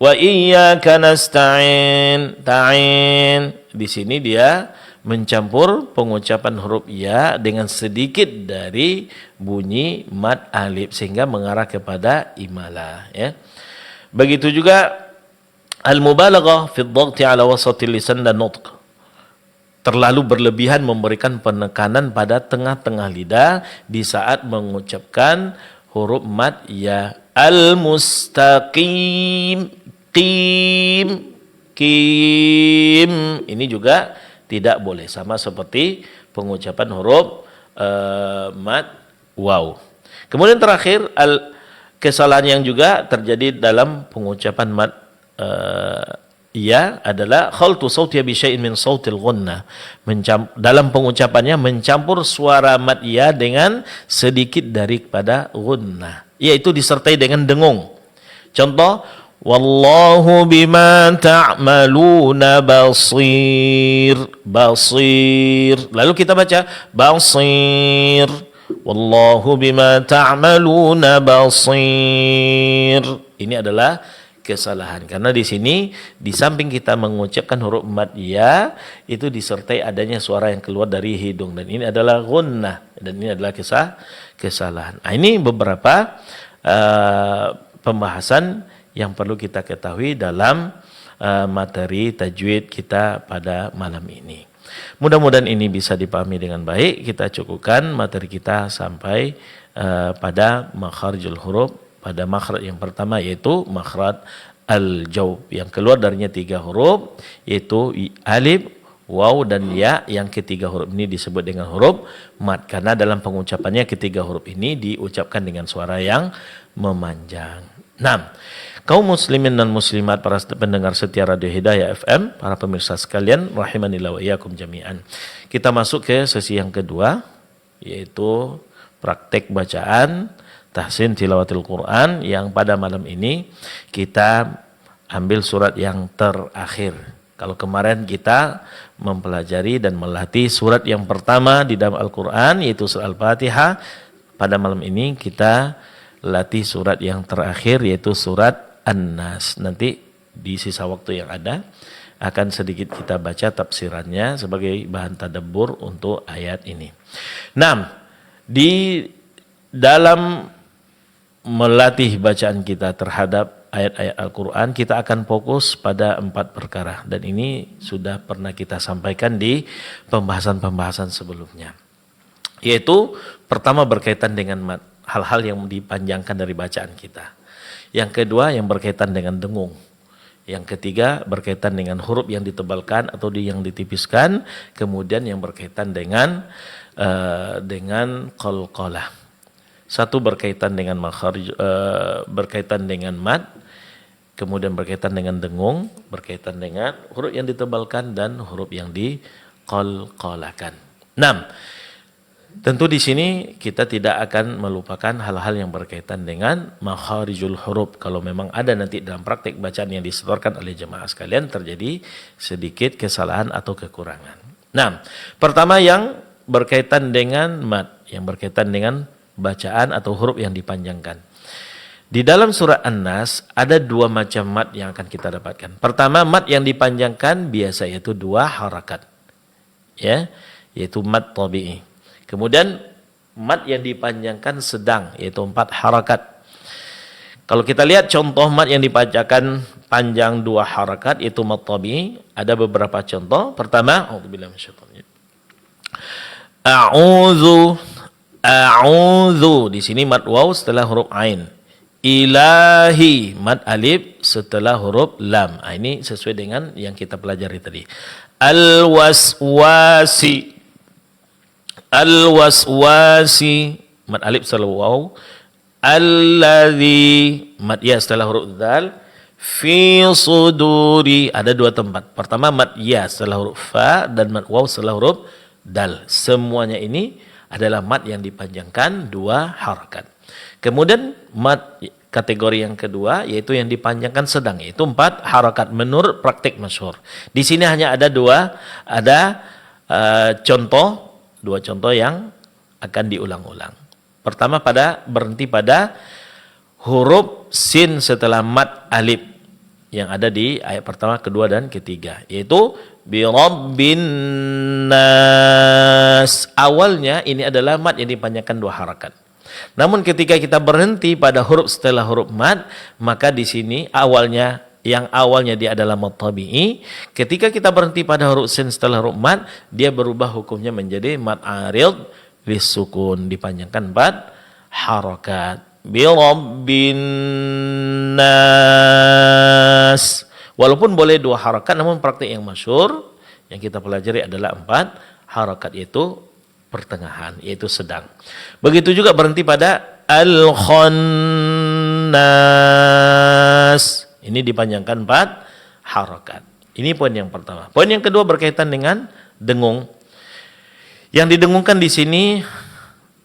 wa iyyaka nasta'in, ta'in. Di sini dia mencampur pengucapan huruf ya dengan sedikit dari bunyi mad alif sehingga mengarah kepada imalah, ya. Begitu juga al-mubalaghah fi ad-dhaghti 'ala wasatil lisan dan nutq. Terlalu berlebihan memberikan penekanan pada tengah-tengah lidah di saat mengucapkan huruf mad ya. Al-mustaqim, qim, kim. Ini juga tidak boleh, sama seperti pengucapan huruf mad waw. Kemudian terakhir, kesalahan yang juga terjadi dalam pengucapan mad ya adalah khaltu sautiha bi syai'in min sautil gunnah. Dalam pengucapannya mencampur suara mad ya dengan sedikit daripada gunnah, yaitu disertai dengan dengung. Contoh, wallahu bima ta'maluna basir, basir. Lalu kita baca basir, wallahu bima ta'maluna basir. Ini adalah kesalahan, karena di sini di samping kita mengucapkan huruf mad ya, itu disertai adanya suara yang keluar dari hidung, dan ini adalah gunnah, dan ini adalah kesalahan. Nah, ini beberapa pembahasan yang perlu kita ketahui dalam materi tajwid kita pada malam ini. Mudah-mudahan ini bisa dipahami dengan baik. Kita cukupkan materi kita sampai pada makharijul huruf, pada makhraj yang pertama, yaitu makhraj al-jaub, yang keluar darinya 3 huruf, yaitu alif, waw, dan ya. Yang ketiga huruf ini disebut dengan huruf mad, karena dalam pengucapannya ketiga huruf ini diucapkan dengan suara yang memanjang. 6. Kaum muslimin dan muslimat, para pendengar setia Radio Hidayah FM, para pemirsa sekalian, rahimanillah wa iyyakum jami'an. Kita masuk ke sesi yang kedua, yaitu praktek bacaan tahsin tilawatil Quran, yang pada malam ini kita ambil surat yang terakhir. Kalau kemarin kita mempelajari dan melatih surat yang pertama di dalam Al-Quran, yaitu surat Al-Fatihah, pada malam ini kita latih surat yang terakhir, yaitu surat An-Nas. Nanti di sisa waktu yang ada akan sedikit kita baca tafsirannya sebagai bahan tadabbur untuk ayat ini. Nah, di dalam melatih bacaan kita terhadap ayat-ayat Al-Quran, kita akan fokus pada 4 perkara. Dan ini sudah pernah kita sampaikan di pembahasan-pembahasan sebelumnya. Yaitu pertama berkaitan dengan mat, hal-hal yang dipanjangkan dari bacaan kita. Yang kedua yang berkaitan dengan dengung. Yang ketiga berkaitan dengan huruf yang ditebalkan atau yang ditipiskan. Kemudian yang berkaitan dengan qalqalah. Satu berkaitan dengan makharij, berkaitan dengan mat, kemudian berkaitan dengan dengung, berkaitan dengan huruf yang ditebalkan dan huruf yang diqalqalahkan. 6. Tentu di sini kita tidak akan melupakan hal-hal yang berkaitan dengan makharijul huruf. Kalau memang ada nanti dalam praktik bacaan yang disetorkan oleh jemaah sekalian terjadi sedikit kesalahan atau kekurangan. Nah, pertama yang berkaitan dengan mat, yang berkaitan dengan bacaan atau huruf yang dipanjangkan. Di dalam surah An-Nas ada 2 macam mat yang akan kita dapatkan. Pertama, mat yang dipanjangkan biasa yaitu 2 harakat. Ya, yaitu mat tabi'i. Kemudian mat yang dipanjangkan sedang yaitu 4 harakat. Kalau kita lihat contoh mat yang dipanjangkan panjang 2 harakat yaitu mat tabi'i, ada beberapa contoh. Pertama, a'udzubillahi minasyaitonir rajim. A'udzu, di sini mat waw setelah huruf ain. Ilahi, mat alif setelah huruf lam. Ini sesuai dengan yang kita pelajari tadi. Al-waswasi, mat alif setelah waw. Alladzi, mat ya setelah huruf dzal. Fi suduri, ada 2 tempat. Pertama mat ya setelah huruf fa dan mat waw setelah huruf dal. Semuanya ini adalah mat yang dipanjangkan 2 harakat. Kemudian mat kategori yang kedua yaitu yang dipanjangkan sedang yaitu 4 harakat menurut praktik masyhur. Di sini hanya ada 2 contoh yang akan diulang-ulang. Pertama berhenti pada huruf sin setelah mat alif yang ada di ayat pertama, kedua dan ketiga yaitu bi rabbin nas. Awalnya ini adalah mat yang dipanjangkan 2 harakat. Namun ketika kita berhenti pada huruf setelah huruf mat, maka di sini awalnya dia adalah mat tabi'i. Ketika kita berhenti pada huruf sin setelah huruf mat, dia berubah hukumnya menjadi mat arid lisukun, dipanjangkan 4 harakat. Bi rabbin nas. Walaupun boleh 2 harakat, namun praktik yang masyhur yang kita pelajari adalah 4 harakat yaitu pertengahan, yaitu sedang. Begitu juga berhenti pada al-khannas. Ini dipanjangkan 4 harakat. Ini poin yang pertama. Poin yang kedua berkaitan dengan dengung. Yang didengungkan di sini,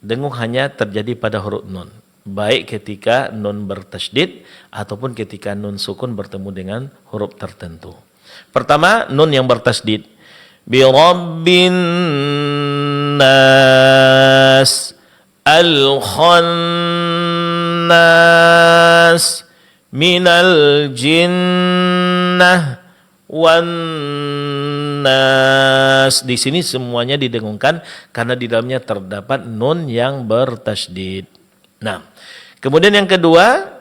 dengung hanya terjadi pada huruf nun. Baik ketika nun bertasydid ataupun ketika nun sukun bertemu dengan huruf tertentu. Pertama, nun yang bertasydid. Bi rabbin nas, al-khannas, minal jinnah wan nas. Di sini semuanya didengungkan karena di dalamnya terdapat nun yang bertasydid. Nah, kemudian yang kedua,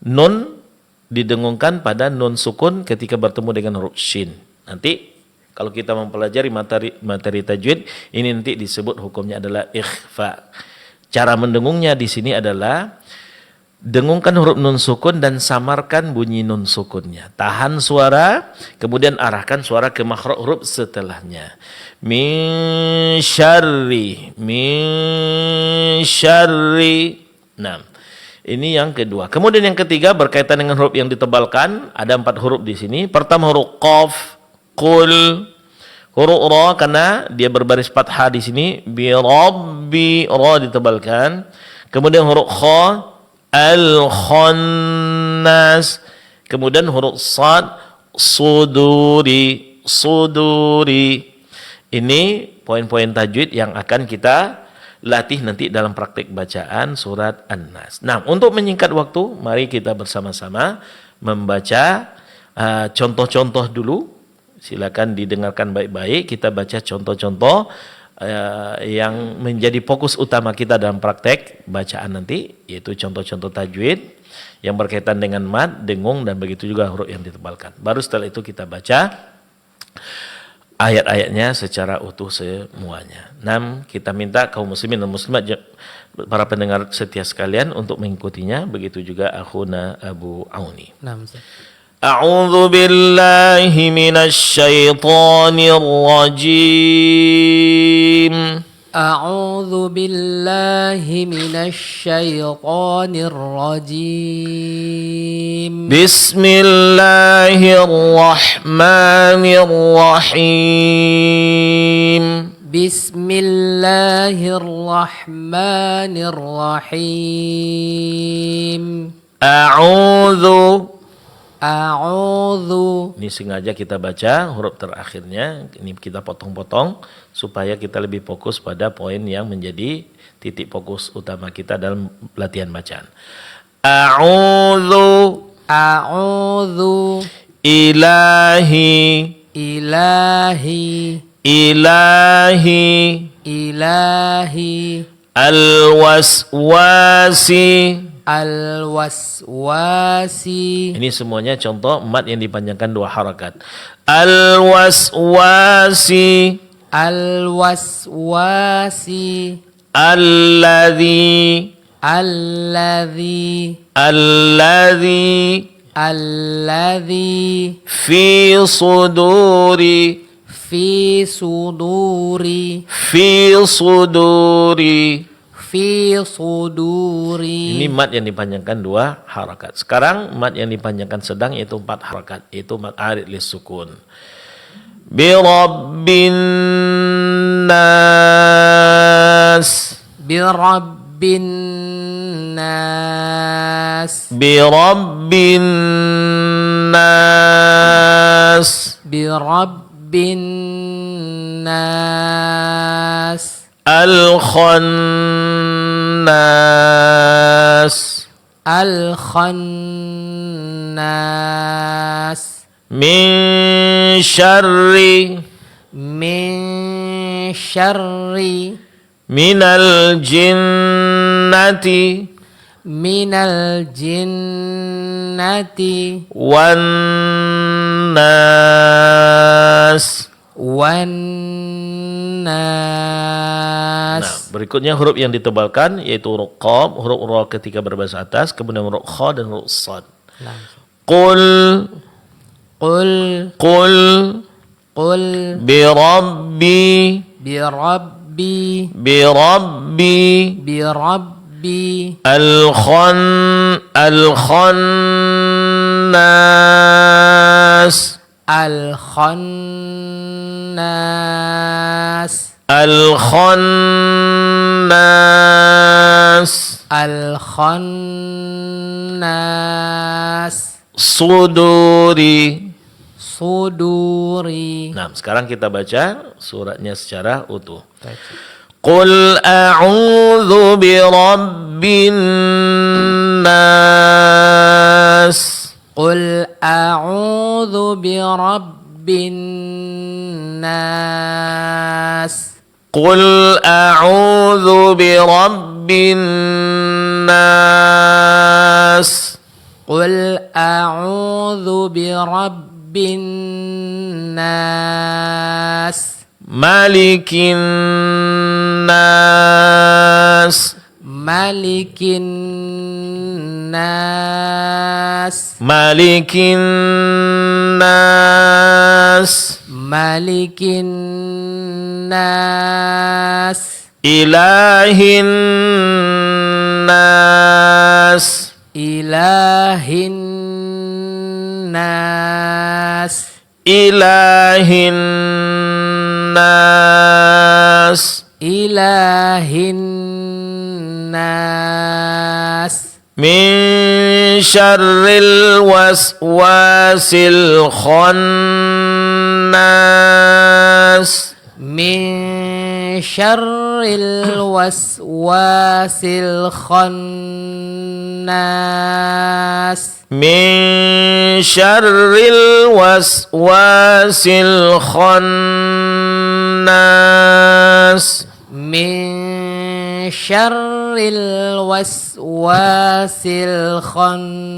nun didengungkan pada nun sukun ketika bertemu dengan huruf shin. Nanti kalau kita mempelajari materi tajwid, ini nanti disebut hukumnya adalah ikhfa. Cara mendengungnya di sini adalah dengungkan huruf nun sukun dan samarkan bunyi nun sukunnya. Tahan suara, kemudian arahkan suara ke makhraj huruf setelahnya. Min syarri. Nah, ini yang kedua. Kemudian yang ketiga berkaitan dengan huruf yang ditebalkan. Ada 4 huruf di sini. Pertama huruf qaf, qul. Huruf ra karena dia berbaris fathah di sini. Bi rabbi, ra ditebalkan. Kemudian huruf kha, al-khannas. Kemudian huruf sad, suduri. Ini poin-poin tajwid yang akan kita latih nanti dalam praktik bacaan surat An-Nas. Nah, untuk menyingkat waktu, mari kita bersama-sama membaca contoh-contoh dulu. Silakan didengarkan baik-baik. Kita baca contoh-contoh yang menjadi fokus utama kita dalam praktek bacaan nanti, yaitu contoh-contoh tajwid yang berkaitan dengan mad, dengung, dan begitu juga huruf yang ditebalkan. Baru setelah itu kita baca ayat-ayatnya secara utuh semuanya. 6. Kita minta kaum muslimin dan muslimat, para pendengar setia sekalian, untuk mengikutinya. Begitu juga akhuna Abu Auni. 6. A'udzu billahi minasy syaithanir rajim. أعوذ بالله من الشيطان الرجيم بسم الله الرحمن الرحيم بسم الله الرحمن الرحيم أعوذ. A'udzu. Ini sengaja kita baca huruf terakhirnya, ini kita potong-potong supaya kita lebih fokus pada poin yang menjadi titik fokus utama kita dalam latihan bacaan. A'udzu. A'udzu. Ilahi. Ilahi. Ilahi. Ilahi. Al-waswasi. Al-waswasi. Ini semuanya contoh mad yang dipanjangkan 2 harakat. Al-waswasi. Al-waswasi. Alladzi. Alladzi. Alladzi. Alladzi. Fi suduri. Fi suduri. Fi suduri. Fi suduri. Ini mad yang dipanjangkan 2 harakat. Sekarang mad yang dipanjangkan sedang yaitu 4 harakat. Itu mad arid lis sukun. Bi rabbin nas. Bi rabbin nas. Bi rabbin nas. Bi rabbin nas. Al-Khannas. Al-Khannas. Min syarri. Min syarri. Minal jinnati. Minal jinnati. Wan nas. Wan nas. Nah, berikutnya huruf yang ditebalkan yaitu huruf qaf, huruf ra ketika berbahasa atas, kemudian huruf kha dan huruf shad. Qul. Qul. Qul. Qul. Bi rabbi. Bi rabbi. Bi rabbi. Bi rabbi. Al-Khannas. Al-Khannas. Al-Khannas. Al-Khannas. Suduri. Suduri. Nah, sekarang kita baca suratnya secara utuh. Qul a'udzu bi rabbin nas. Qul a'udzu bi rabbin nas. Qul a'udzu bi rabbin nas. Qul a'udzu bi rabbin nas. Malikin nas. Malikin nas. Malikin nas. Malikin nas. Ilahin nas. Ilahin nas. Ilahin nas. Ilahin nas. Min syarril waswasil khannas. Min syarril waswasil khannas. Min syarril waswasil khannas. Min syarril waswasil khannas.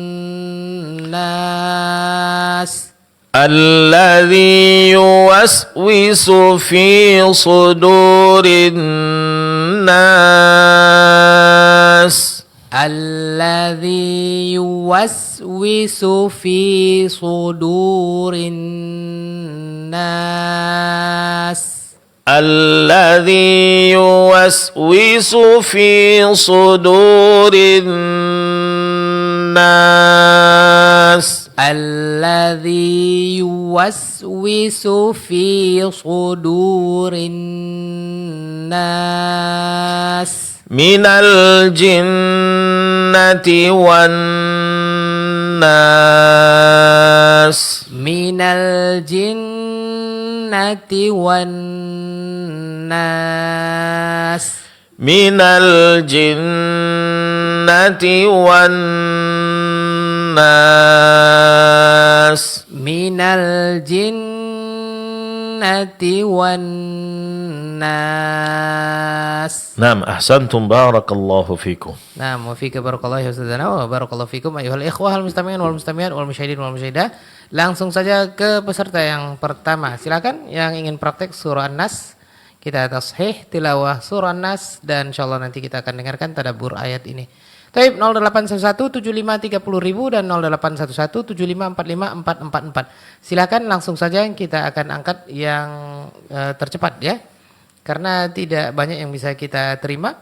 Alladzi yuwaswisu fi sudurin nas. Alladzi yuwaswisu fi sudurin nas. Alladzi yuwaswisu fi sudurin nas. Alladzi yuwaswisu fi sudurin nas. Minal jinnati wan nas. Minal jinnati wan nas. Minal jinnati wan nas. Minal jinnati wan nas. Naam, ahsantum, barakallahu fikum. Naam, wa fika barakallahu ya ustadzana wa barakallahu fikum ayyuhal ikhwah al mustami'in wal mustami'at wal musyahidin wal musyahidah. Langsung saja ke peserta yang pertama. Silakan yang ingin praktek surah An-Nas. Kita tashih tilawah surah An-Nas dan insyaallah nanti kita akan dengarkan tadabbur ayat ini. Taib 08117530.000 dan 081175454444. Silakan langsung saja kita akan angkat yang tercepat ya. Karena tidak banyak yang bisa kita terima.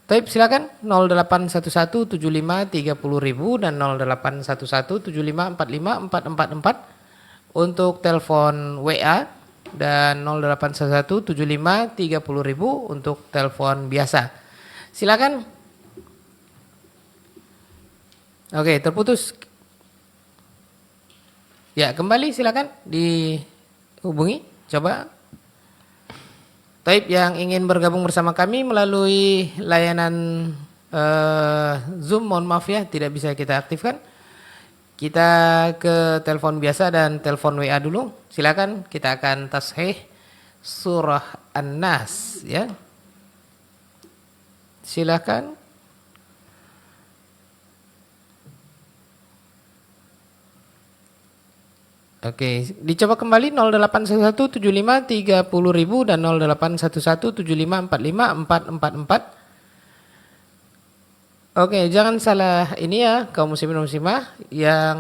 Taib silakan 08117530.000 dan 081175454444 untuk telepon WA dan 08117530.000 untuk telepon biasa. Silakan. Oke, terputus. Ya, kembali silakan dihubungi. Coba. Taib yang ingin bergabung bersama kami melalui layanan Zoom, mohon maaf ya, tidak bisa kita aktifkan. Kita ke telepon biasa dan telepon WA dulu. Silakan, kita akan tashih surah An-Nas ya. Silakan. Oke, dicoba kembali 08117530.000 dan 081175454444. Oke, jangan salah ini ya kaum muslimin dan muslimah, yang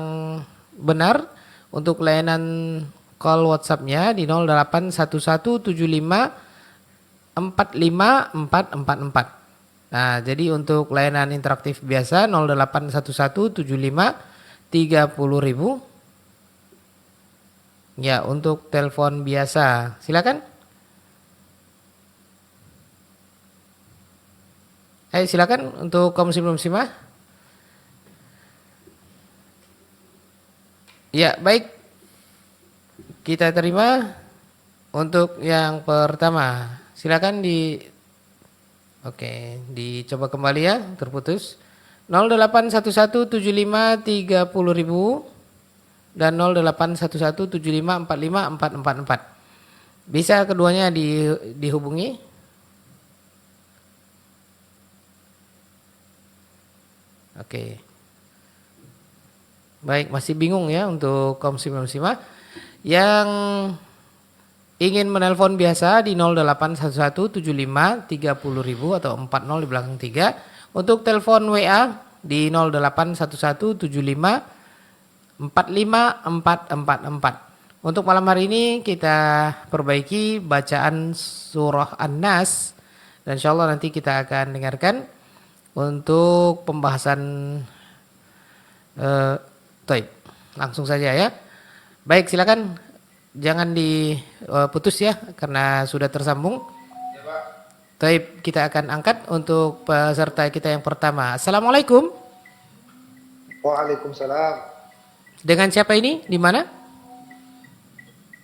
benar untuk layanan call WhatsApp-nya di 081175454444. Nah, jadi untuk layanan interaktif biasa 08117530.000. Ya, untuk telepon biasa, silakan. Ayo silakan untuk kaum muslimin muslimah. Ya, baik. Kita terima untuk yang pertama. Silakan Oke, dicoba kembali ya, terputus. 08117530.000 dan 081175454444. Bisa keduanya dihubungi. Oke. Baik, masih bingung ya untuk kaum muslimah yang ingin menelpon biasa di 08117530.000 atau 40 di belakang 3. Untuk telepon WA di 081175454444. Untuk malam hari ini kita perbaiki bacaan surah An-Nas dan insyaallah nanti kita akan dengarkan untuk pembahasan Taib. Langsung saja ya. Baik, silakan, jangan diputus ya karena sudah tersambung. Taib, kita akan angkat untuk peserta kita yang pertama. Assalamualaikum. Waalaikumsalam. Dengan siapa ini? Di mana?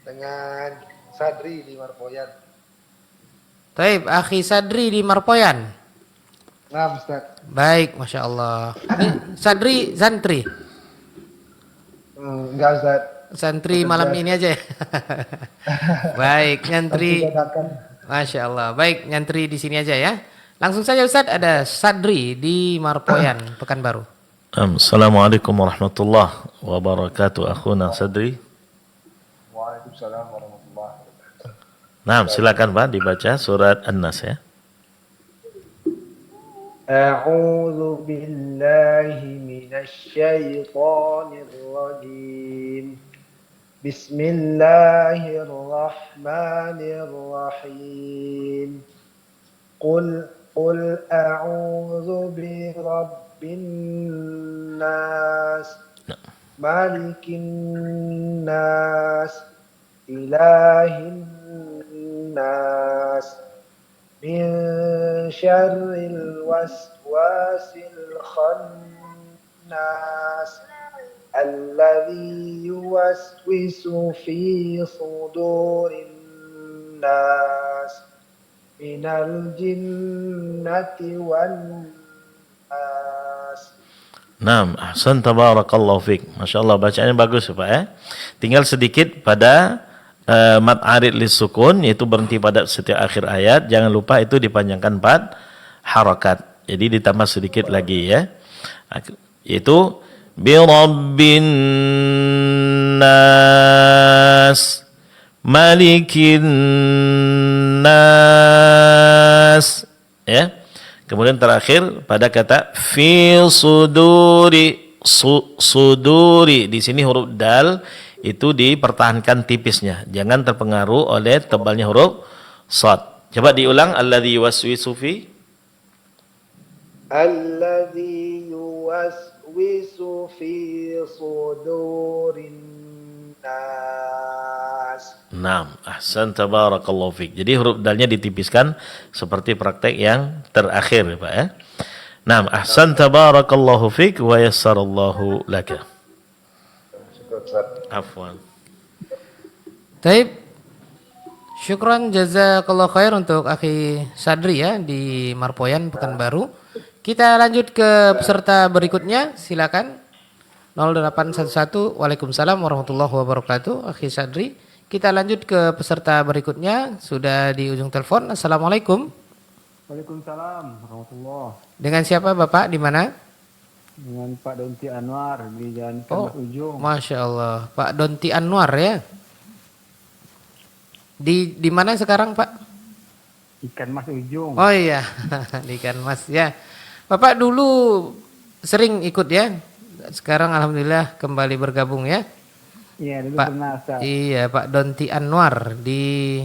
Dengan Sadri di Marpoyan. Taib, Akhi Sadri di Marpoyan. Nah, Ustaz. Baik, Masya Allah. Ini Sadri santri. Enggak, Ustaz. Santri malam ini aja ya. Baik, nyantri. Dadakan. Masya Allah. Baik, nyantri di sini aja ya. Langsung saja Ustaz, ada Sadri di Marpoyan, Pekanbaru. Assalamualaikum warahmatullahi wabarakatuh. Akhuna Sadri. Waalaikumsalam warahmatullahi wabarakatuh. Nah, silakan Pak dibaca surat An-Nas ya. أعوذ بالله من الشيطان الرجيم بسم الله الرحمن الرحيم قل أعوذ برب الناس مالك الناس إله الناس من شر الوسواس الخناس الذي يوسوس في صدور الناس من الجنة والناس. Naam, ahsan tabarakallahu fiik. Masya Allah bacaannya bagus ya Pak ya. Tinggal sedikit pada mad arid lis sukun, yaitu berhenti pada setiap akhir ayat. Jangan lupa itu dipanjangkan 4 harakat. Jadi ditambah sedikit lagi ya. Yaitu bi rabbin nas malikin nas ya. Kemudian terakhir pada kata fi suduri suduri, di sini huruf dal itu dipertahankan tipisnya, jangan terpengaruh oleh tebalnya huruf shad. Coba diulang, alladzi yuwaswisu fi الذي يوسوس في صدور الناس. Naam, ahsan tabarakallahu fik. Jadi huruf dalnya ditipiskan seperti praktek yang terakhir ya Pak ya. Naam, ahsan tabarakallahu fik wa yassarallahu laka. Afwan. Taib. Syukran jazakallah khair untuk Akhi Sadri ya di Marpoyan Pekanbaru. Kita lanjut ke peserta berikutnya, silakan. 0811. Waalaikumsalam warahmatullahi wabarakatuh. Akhi Sadri. Kita lanjut ke peserta berikutnya, sudah di ujung telepon. Assalamualaikum. Waalaikumsalam warahmatullahi. Dengan siapa Bapak, di mana? Dengan Pak Donti Anwar di Jalan Mas Ujung. Masya Allah, Pak Donti Anwar ya. Di mana sekarang Pak? Ikan Mas Ujung. Oh iya, di Ikan Mas ya. Bapak dulu sering ikut ya. Sekarang alhamdulillah kembali bergabung ya. Iya, dulu Pak, pernah Ustaz. iya Pak Donti Anwar di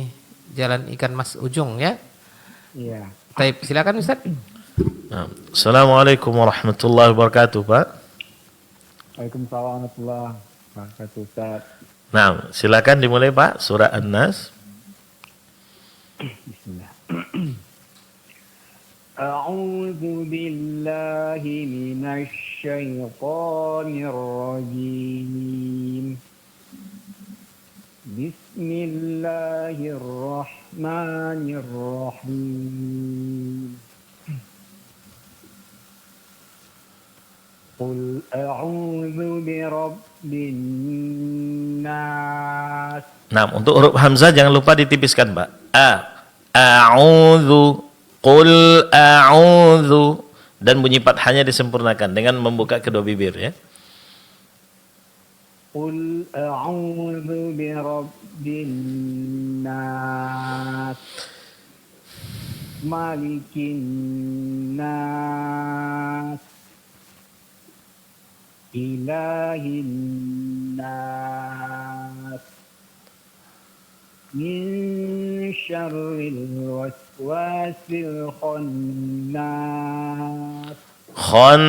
Jalan Ikan Mas Ujung ya. Iya. Baik, silakan Ustaz. Nah, Assalamualaikum warahmatullahi wabarakatuh Pak. Waalaikumsalam warahmatullahi wabarakatuh Ustaz. Nah, silakan dimulai Pak, surah An-Nas. Bismillah. A'udzu billahi minasy syaithanir rajim. Bismillahirrahmanirrahim. Qul a'udzu birabbin nas. Nah, untuk huruf hamzah jangan lupa ditipiskan, Pak. A'udzu, qul a'udzu, dan bunyi fathahnya disempurnakan dengan membuka kedua bibir ya. Qul a'udzu birabbin nas. Malikin nas. Ilahin nas. Min syarril waswasil khannas. Khannas.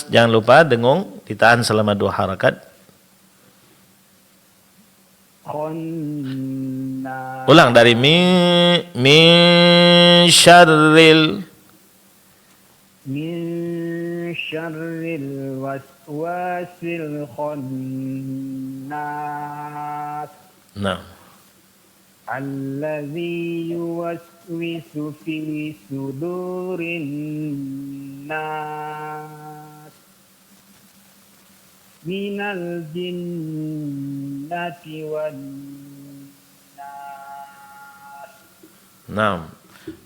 Jangan lupa dengung ditahan selama 2 harakat. Khannas. Ulang dari min syarril. Min syarril waswasil khannas. Nah, Alladzi yuwaswisu fi sudurin nas minal jinnati wan nas. Naam.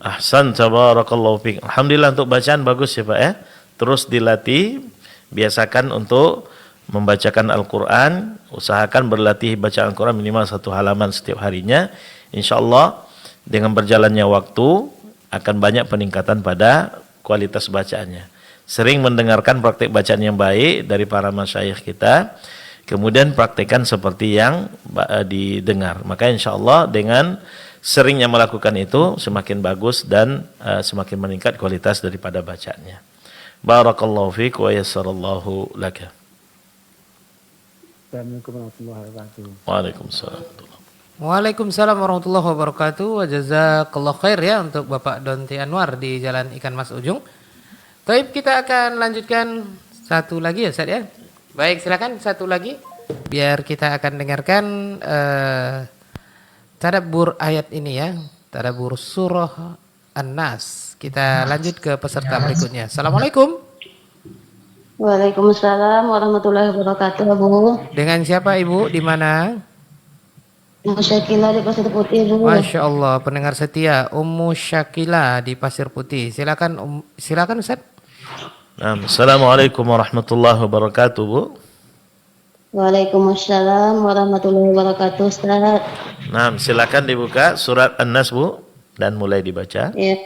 Ahsan, tabarakallahu fiik. Alhamdulillah untuk bacaan bagus ya Pak ya. Terus dilatih, biasakan untuk membacakan Al-Quran, usahakan berlatih bacaan Al-Quran minimal 1 halaman setiap harinya. InsyaAllah dengan berjalannya waktu akan banyak peningkatan pada kualitas bacaannya. Sering mendengarkan praktik bacaan yang baik dari para masyayikh kita, kemudian praktekkan seperti yang didengar. Maka insyaAllah dengan seringnya melakukan itu semakin bagus dan semakin meningkat kualitas daripada bacaannya. Barakallahu fiik wa yassarallahu laka. Assalamualaikum warahmatullahi wabarakatuh. Waalaikumsalam. Waalaikumsalam warahmatullahi wabarakatuh. Wa jazakallahu khair ya untuk Bapak Donti Anwar di Jalan Ikan Mas Ujung. Baik, kita akan lanjutkan satu lagi ya Ustaz ya. Baik, silakan satu lagi biar kita akan dengarkan tadabbur ayat ini ya. Tadabbur surah An-Nas. Kita lanjut ke peserta berikutnya. Assalamualaikum. Waalaikumsalam warahmatullahi wabarakatuh, Bu. Dengan siapa Ibu? Di mana? Ummu Syakila di Pasir Putih, Bu. Masya Allah, pendengar setia Ummu Syakila di Pasir Putih. Silakan silakan Ustaz. Assalamualaikum warahmatullahi wabarakatuh, Bu. Waalaikumsalam warahmatullahi wabarakatuh, Ustaz. Silakan dibuka surat An-Nas, Bu, dan mulai dibaca. Ya.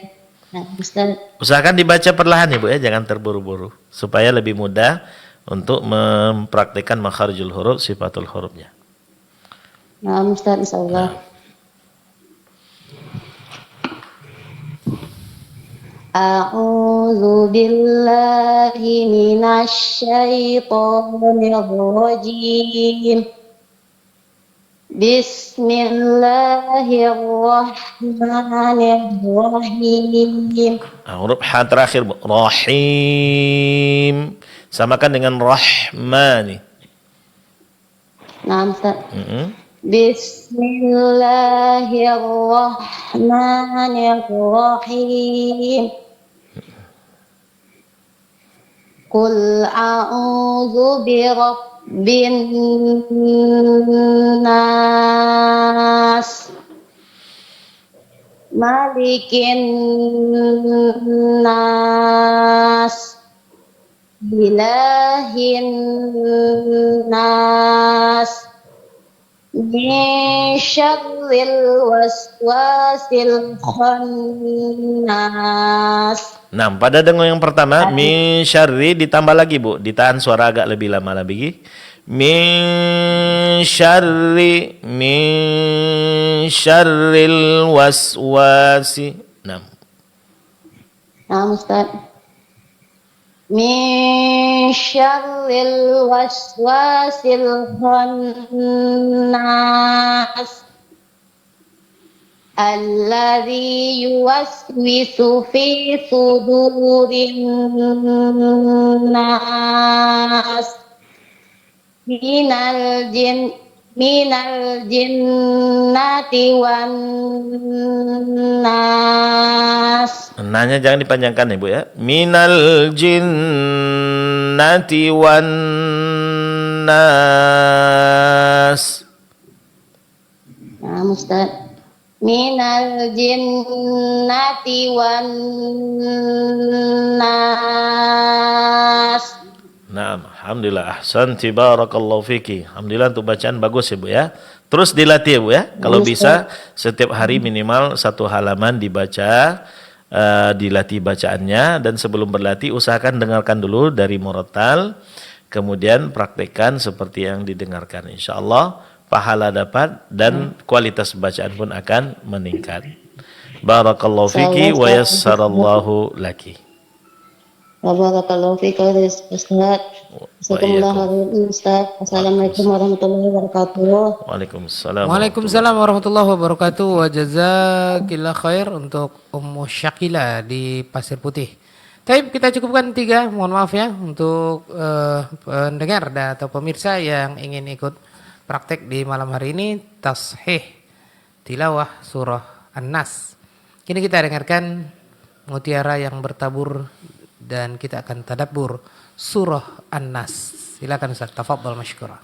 Nah, Ustaz. Usahakan dibaca perlahan ya Bu ya, jangan terburu-buru supaya lebih mudah untuk mempraktikkan makharijul huruf, sifatul hurufnya. Nah, Ustaz, insyaallah. A'udzu billahi minasy syaithanir rajim. Bismillahirrahmanirrahim. Huruf ha terakhir Bu. Rahim. Samakan dengan rahmani. Nah, Ustaz. Bismillahirrahmanirrahim. Qul a'udzu birabbin nas, malikin nas, ilahin nas, min syarril waswasil khannas. Nah, pada dengung yang pertama, min syarri ditambah lagi Bu, ditahan suara agak lebih lama lagi. Min syarril waswasi. Nah, Ustaz. Min syarril waswasil khannas, alladzi yuwaswisu fi sudurin nas minal jinnati wan nas. nanya jangan dipanjangkan ya Bu ya. Minal jinnati wan nas. Nah, Ustaz. Minal jinnati wan nas. Nah, alhamdulillah, ahsanti barakallahu fiki. Alhamdulillah untuk bacaan bagus ya Bu ya. Terus dilatih ya Bu ya. Kalau bisa setiap hari minimal 1 halaman dibaca, dilatih bacaannya, dan sebelum berlatih usahakan dengarkan dulu dari murattal, kemudian praktekkan seperti yang didengarkan. Insyaallah pahala dapat dan kualitas bacaan pun akan meningkat. Barakallahu fiki wa yassarallahu laki. Barakallahu fika Ustaz. Ustaz. Assalamualaikum warahmatullahi wabarakatuh. Waalaikumsalam. Waalaikumsalam warahmatullahi wabarakatuh. Wa jazakillah khair untuk Ummu Syakila di Pasir Putih. Tapi kita cukupkan 3, mohon maaf ya untuk pendengar atau pemirsa yang ingin ikut praktek di malam hari ini, tashih tilawah surah An-Nas. Kini kita dengarkan mutiara yang bertabur dan kita akan tadabbur surah An-Nas. Silakan Ustaz, tafadhal masykura.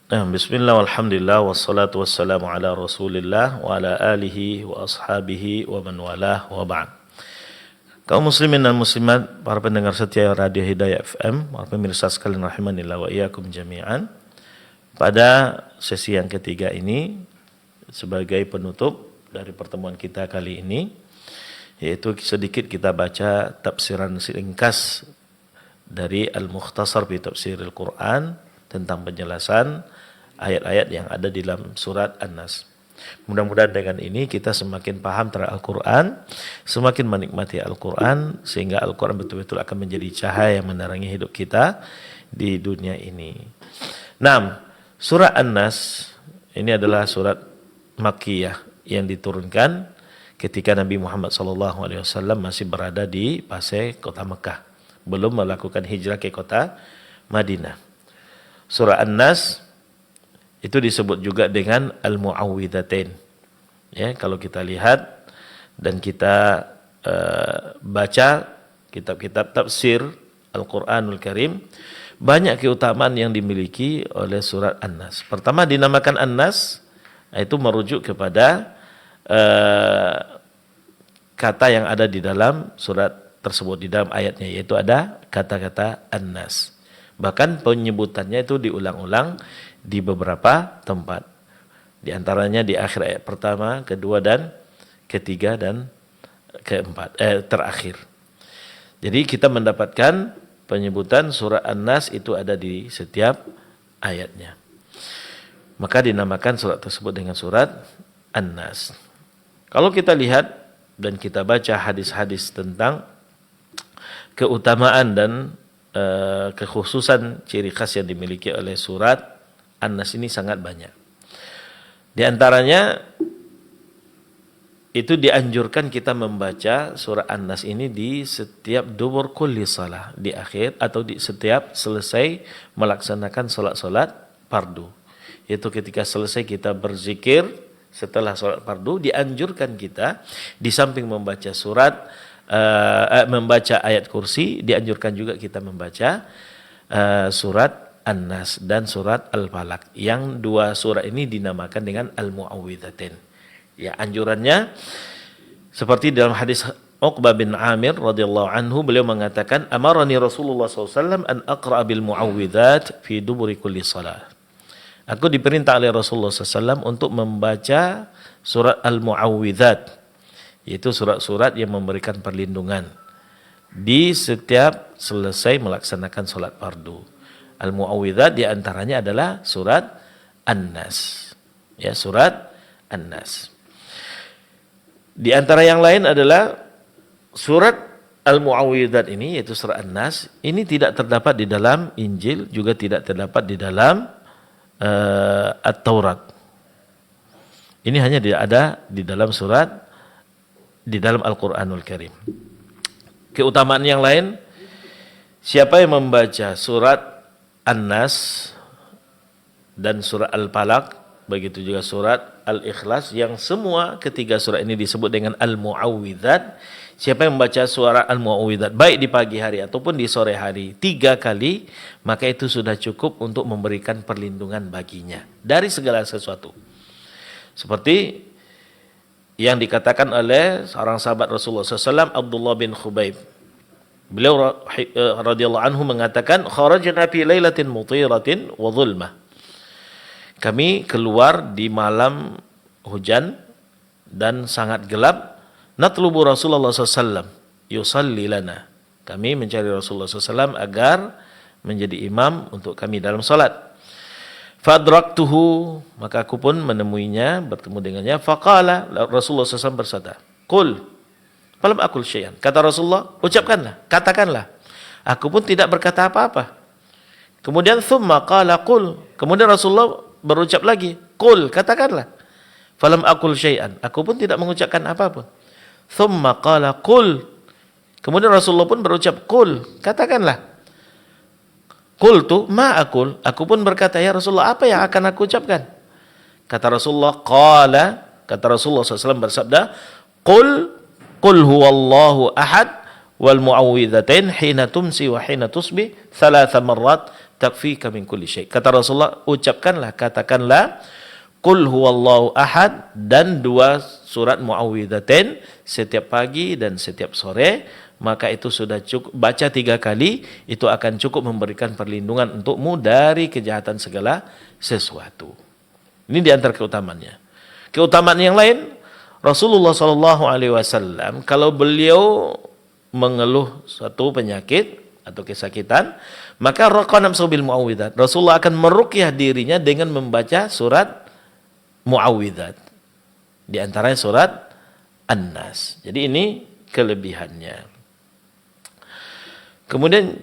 Bismillah walhamdulillah wassalatu wassalamu ala Rasulillah wa ala alihi wa ashabihi wa man walah wa ba'd. Kaum muslimin dan muslimat, para pendengar setia Radio Hidayah FM, para pemirsa sekalian rahimanillah wa iyyakum jami'an. Pada sesi yang ketiga ini sebagai penutup dari pertemuan kita kali ini, yaitu sedikit kita baca tafsiran ringkas dari Al-Mukhtasar fi Tafsiril Quran tentang penjelasan ayat-ayat yang ada di dalam surat An-Nas. Mudah-mudahan dengan ini kita semakin paham terhadap Al-Quran, semakin menikmati Al-Quran, sehingga Al-Quran betul-betul akan menjadi cahaya yang menerangi hidup kita di dunia ini. Nah, surah An-Nas ini adalah surat Makkiyah yang diturunkan ketika Nabi Muhammad SAW masih berada di Pasai kota Mekah, belum melakukan hijrah ke kota Madinah. Surah An-Nas itu disebut juga dengan Al-Mu'awwidhatain. Ya, kalau kita lihat dan kita baca kitab-kitab tafsir Al-Quranul Karim, banyak keutamaan yang dimiliki oleh surat An-Nas. Pertama, dinamakan An-Nas, itu merujuk kepada kata yang ada di dalam surat tersebut, di dalam ayatnya, yaitu ada kata-kata An-Nas. Bahkan penyebutannya itu diulang-ulang di beberapa tempat. Di antaranya di akhir ayat pertama, kedua dan ketiga dan keempat, terakhir. Jadi kita mendapatkan penyebutan surah An-Nas itu ada di setiap ayatnya. Maka dinamakan surat tersebut dengan surat An-Nas. Kalau kita lihat dan kita baca hadis-hadis tentang keutamaan dan kekhususan ciri khas yang dimiliki oleh surat An-Nas ini sangat banyak. Di antaranya itu dianjurkan kita membaca surah An-Nas ini di setiap dubur kulli salah, di akhir atau di setiap selesai melaksanakan salat-salat fardu. Itu ketika selesai kita berzikir setelah salat fardu, dianjurkan kita di samping membaca membaca ayat kursi, dianjurkan juga kita membaca surat An-Nas dan surat Al-Falaq. Yang dua surah ini dinamakan dengan Al-Mu'awwidhatain. Ya, anjurannya seperti dalam hadis Uqbah bin Amir radhiyallahu anhu, beliau mengatakan, amarani Rasulullah SAW an aqra bil mu'awwidhat fi duburi kulli salat. Aku diperintah oleh Rasulullah SAW untuk membaca surat Al-Mu'awwidhat, yaitu surat-surat yang memberikan perlindungan di setiap selesai melaksanakan salat fardu. Al-Mu'awwidhat diantaranya adalah surat An-Nas. Ya, surat An-Nas. Di antara yang lain adalah surat Al-Mu'awwidhat ini, yaitu surat An-Nas, ini tidak terdapat di dalam Injil, juga tidak terdapat di dalam At-Taurat. Ini hanya ada di dalam di dalam Al-Quranul Karim. Keutamaan yang lain, siapa yang membaca surat An-Nas dan surat Al-Falaq, begitu juga surat Al-Ikhlas, yang semua ketiga surat ini disebut dengan Al-Mu'awwidhat. Siapa yang membaca surat Al-Mu'awwidhat baik di pagi hari ataupun di sore hari 3 kali, maka itu sudah cukup untuk memberikan perlindungan baginya dari segala sesuatu. Seperti yang dikatakan oleh seorang sahabat Rasulullah SAW, Abdullah bin Khubayb. Beliau radhiyallahu anhu mengatakan, kharajna fi lailatin mutiratin wa dhulmah. Kami keluar di malam hujan dan sangat gelap. Natlubu Rasulullah SAW yusalli lana. Kami mencari Rasulullah SAW agar menjadi imam untuk kami dalam salat. Fadraktuhu, maka aku pun menemuinya, bertemu dengannya. Faqala, Rasulullah SAW bersabda, qul falam aqul syai'an. Kata Rasulullah, ucapkanlah, katakanlah. Aku pun tidak berkata apa-apa. Kemudian thumma qala qul. Kemudian Rasulullah berucap lagi, qul, katakanlah. Falam aqul syai'an. Aku pun tidak mengucapkan apapun. Thumma qala qul. Kemudian Rasulullah pun berucap qul, katakanlah. Qultu ma aqul. Aku pun berkata, ya Rasulullah, apa yang akan aku ucapkan? Kata Rasulullah, qala Kata Rasulullah SAW bersabda, Qul huwallahu ahad wal mu'awwidhatain hina tumsi wa hina tusbih thalatha marrat takfika min kulli syai. Kata Rasulullah, katakanlah Qul huwallahu ahad dan 2 surat mu'awwidhatain setiap pagi dan setiap sore, maka itu sudah cukup. Baca 3 kali, itu akan cukup memberikan perlindungan untukmu dari kejahatan segala sesuatu. Ini di antara keutamaannya. Keutamaan yang lain, Rasulullah SAW kalau beliau mengeluh suatu penyakit atau kesakitan, maka raqana bil muawwidzat. Rasulullah akan meruqyah dirinya dengan membaca surat muawwidzat. Di antaranya surat An-Nas. Jadi ini kelebihannya. Kemudian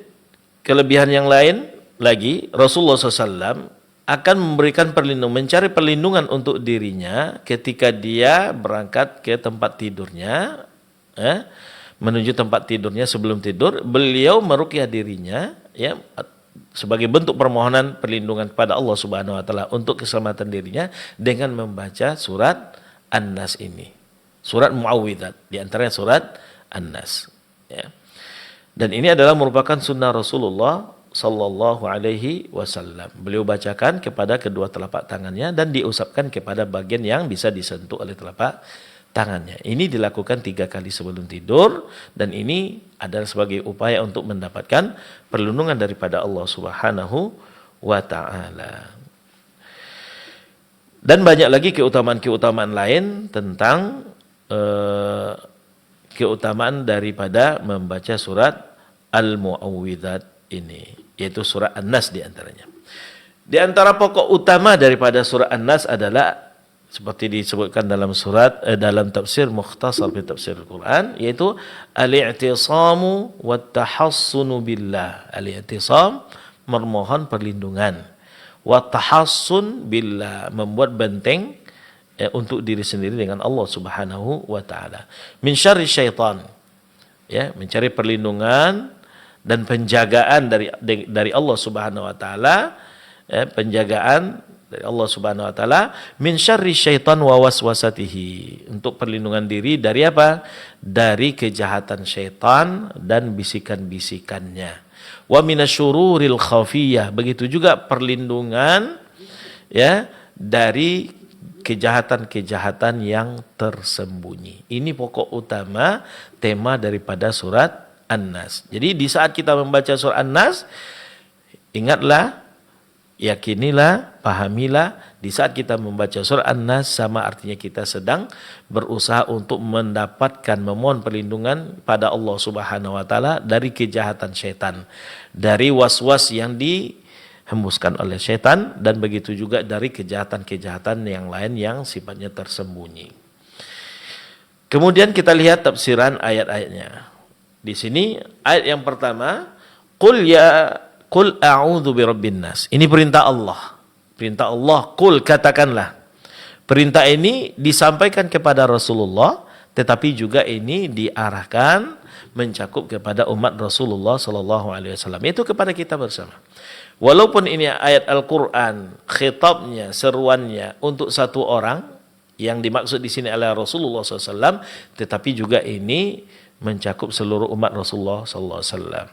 kelebihan yang lain lagi, Rasulullah SAW akan memberikan perlindungan, mencari perlindungan untuk dirinya ketika dia berangkat ke tempat tidurnya, menuju tempat tidurnya sebelum tidur, beliau meruqyah dirinya, ya, sebagai bentuk permohonan perlindungan kepada Allah Subhanahu wa taala untuk keselamatan dirinya dengan membaca surat An-Nas ini. Surat Muawwidzat, di antaranya surat An-Nas, ya. Dan ini adalah merupakan sunnah Rasulullah sallallahu alaihi wasallam. Beliau bacakan kepada kedua telapak tangannya dan diusapkan kepada bagian yang bisa disentuh oleh telapak tangannya. Ini dilakukan 3 kali sebelum tidur, dan ini adalah sebagai upaya untuk mendapatkan perlindungan daripada Allah Subhanahu wa taala. Dan banyak lagi keutamaan-keutamaan lain tentang keutamaan daripada membaca surat Al-Mu'awwidzat ini, yaitu surah An-Nas di antaranya. Di antara pokok utama daripada surah An-Nas adalah seperti disebutkan dalam dalam tafsir Mukhtasar fi Tafsir Al-Quran, yaitu al-i'tisamu wa tahassunu billah. Al-i'tisam, memohon perlindungan. Wa tahassun billah, membuat benteng untuk diri sendiri dengan Allah Subhanahu wa taala. Min syarri syaitan. Ya, mencari perlindungan dan penjagaan dari Allah Subhanahu wa taala, ya, penjagaan dari Allah Subhanahu wa taala, min syarri syaitan wa waswasatihi, untuk perlindungan diri dari apa? Dari kejahatan syaitan dan bisikan-bisikannya. Wa minasyururil khafiyah, begitu juga perlindungan, ya, dari kejahatan-kejahatan yang tersembunyi. Ini pokok utama tema daripada surat An-Nas. Jadi di saat kita membaca surat An-Nas, ingatlah, yakinilah, pahamilah, di saat kita membaca surat An-Nas sama artinya kita sedang berusaha untuk mendapatkan, memohon perlindungan pada Allah Subhanahu wa taala dari kejahatan syaitan, dari was-was yang dihembuskan oleh syaitan, dan begitu juga dari kejahatan-kejahatan yang lain yang sifatnya tersembunyi. Kemudian kita lihat tafsiran ayat-ayatnya. Di sini ayat yang pertama, Qul a'udzu birabbin nas. Ini perintah Allah. Perintah Allah, qul, katakanlah. Perintah ini disampaikan kepada Rasulullah, tetapi juga ini diarahkan mencakup kepada umat Rasulullah sallallahu alaihi wasallam, itu kepada kita bersama. Walaupun ini ayat Al-Qur'an, khitabnya, seruannya untuk satu orang yang dimaksud di sini adalah Rasulullah SAW, tetapi juga ini mencakup seluruh umat Rasulullah sallallahu alaihi wasallam.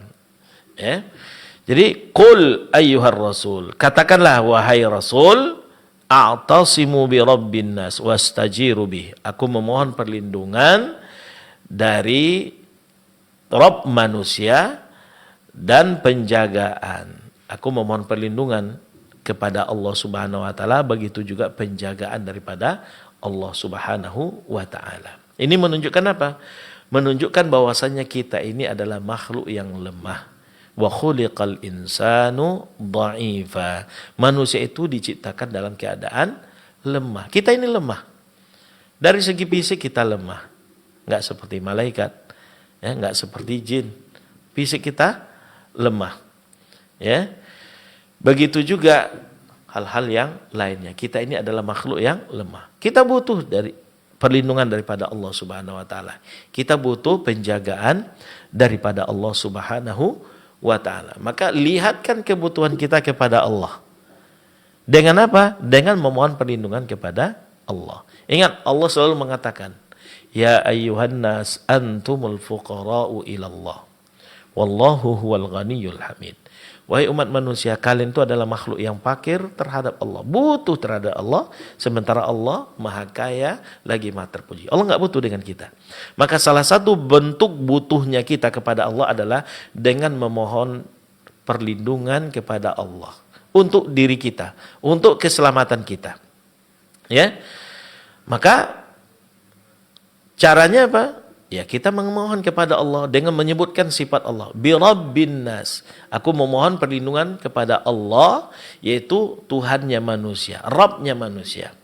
Ya. Jadi qul ayyuhar rasul, katakanlah wahai Rasul, a'tasimu bi rabbin nas wastajiru bih. Aku memohon perlindungan dari Rabb manusia dan penjagaan. Aku memohon perlindungan kepada Allah Subhanahu wa taala, begitu juga penjagaan daripada Allah Subhanahu wa taala. Ini menunjukkan apa? Menunjukkan bahwasannya kita ini adalah makhluk yang lemah. Wa khuliqal insanu dha'ifa. Manusia itu diciptakan dalam keadaan lemah. Kita ini lemah. Dari segi fisik kita lemah. Enggak seperti malaikat, ya, enggak seperti jin. Fisik kita lemah. Ya. Begitu juga hal-hal yang lainnya. Kita ini adalah makhluk yang lemah. Kita butuh dari perlindungan daripada Allah Subhanahu wa taala. Kita butuh penjagaan daripada Allah Subhanahu wa taala. Maka lihatkan kebutuhan kita kepada Allah. Dengan apa? Dengan memohon perlindungan kepada Allah. Ingat, Allah selalu mengatakan, ya ayyuhan nas antumul fuqara'u ilallah. Wallahu huwal ghaniyul hamid. Wahai umat manusia, kalian itu adalah makhluk yang fakir terhadap Allah, butuh terhadap Allah, sementara Allah maha kaya lagi maha terpuji. Allah nggak butuh dengan kita. Maka salah satu bentuk butuhnya kita kepada Allah adalah dengan memohon perlindungan kepada Allah untuk diri kita, untuk keselamatan kita. Ya, maka caranya apa? Ya, kita memohon kepada Allah dengan menyebutkan sifat Allah. Bi Rabbin nas. Aku memohon perlindungan kepada Allah, yaitu Tuhannya manusia, Rabbnya manusia.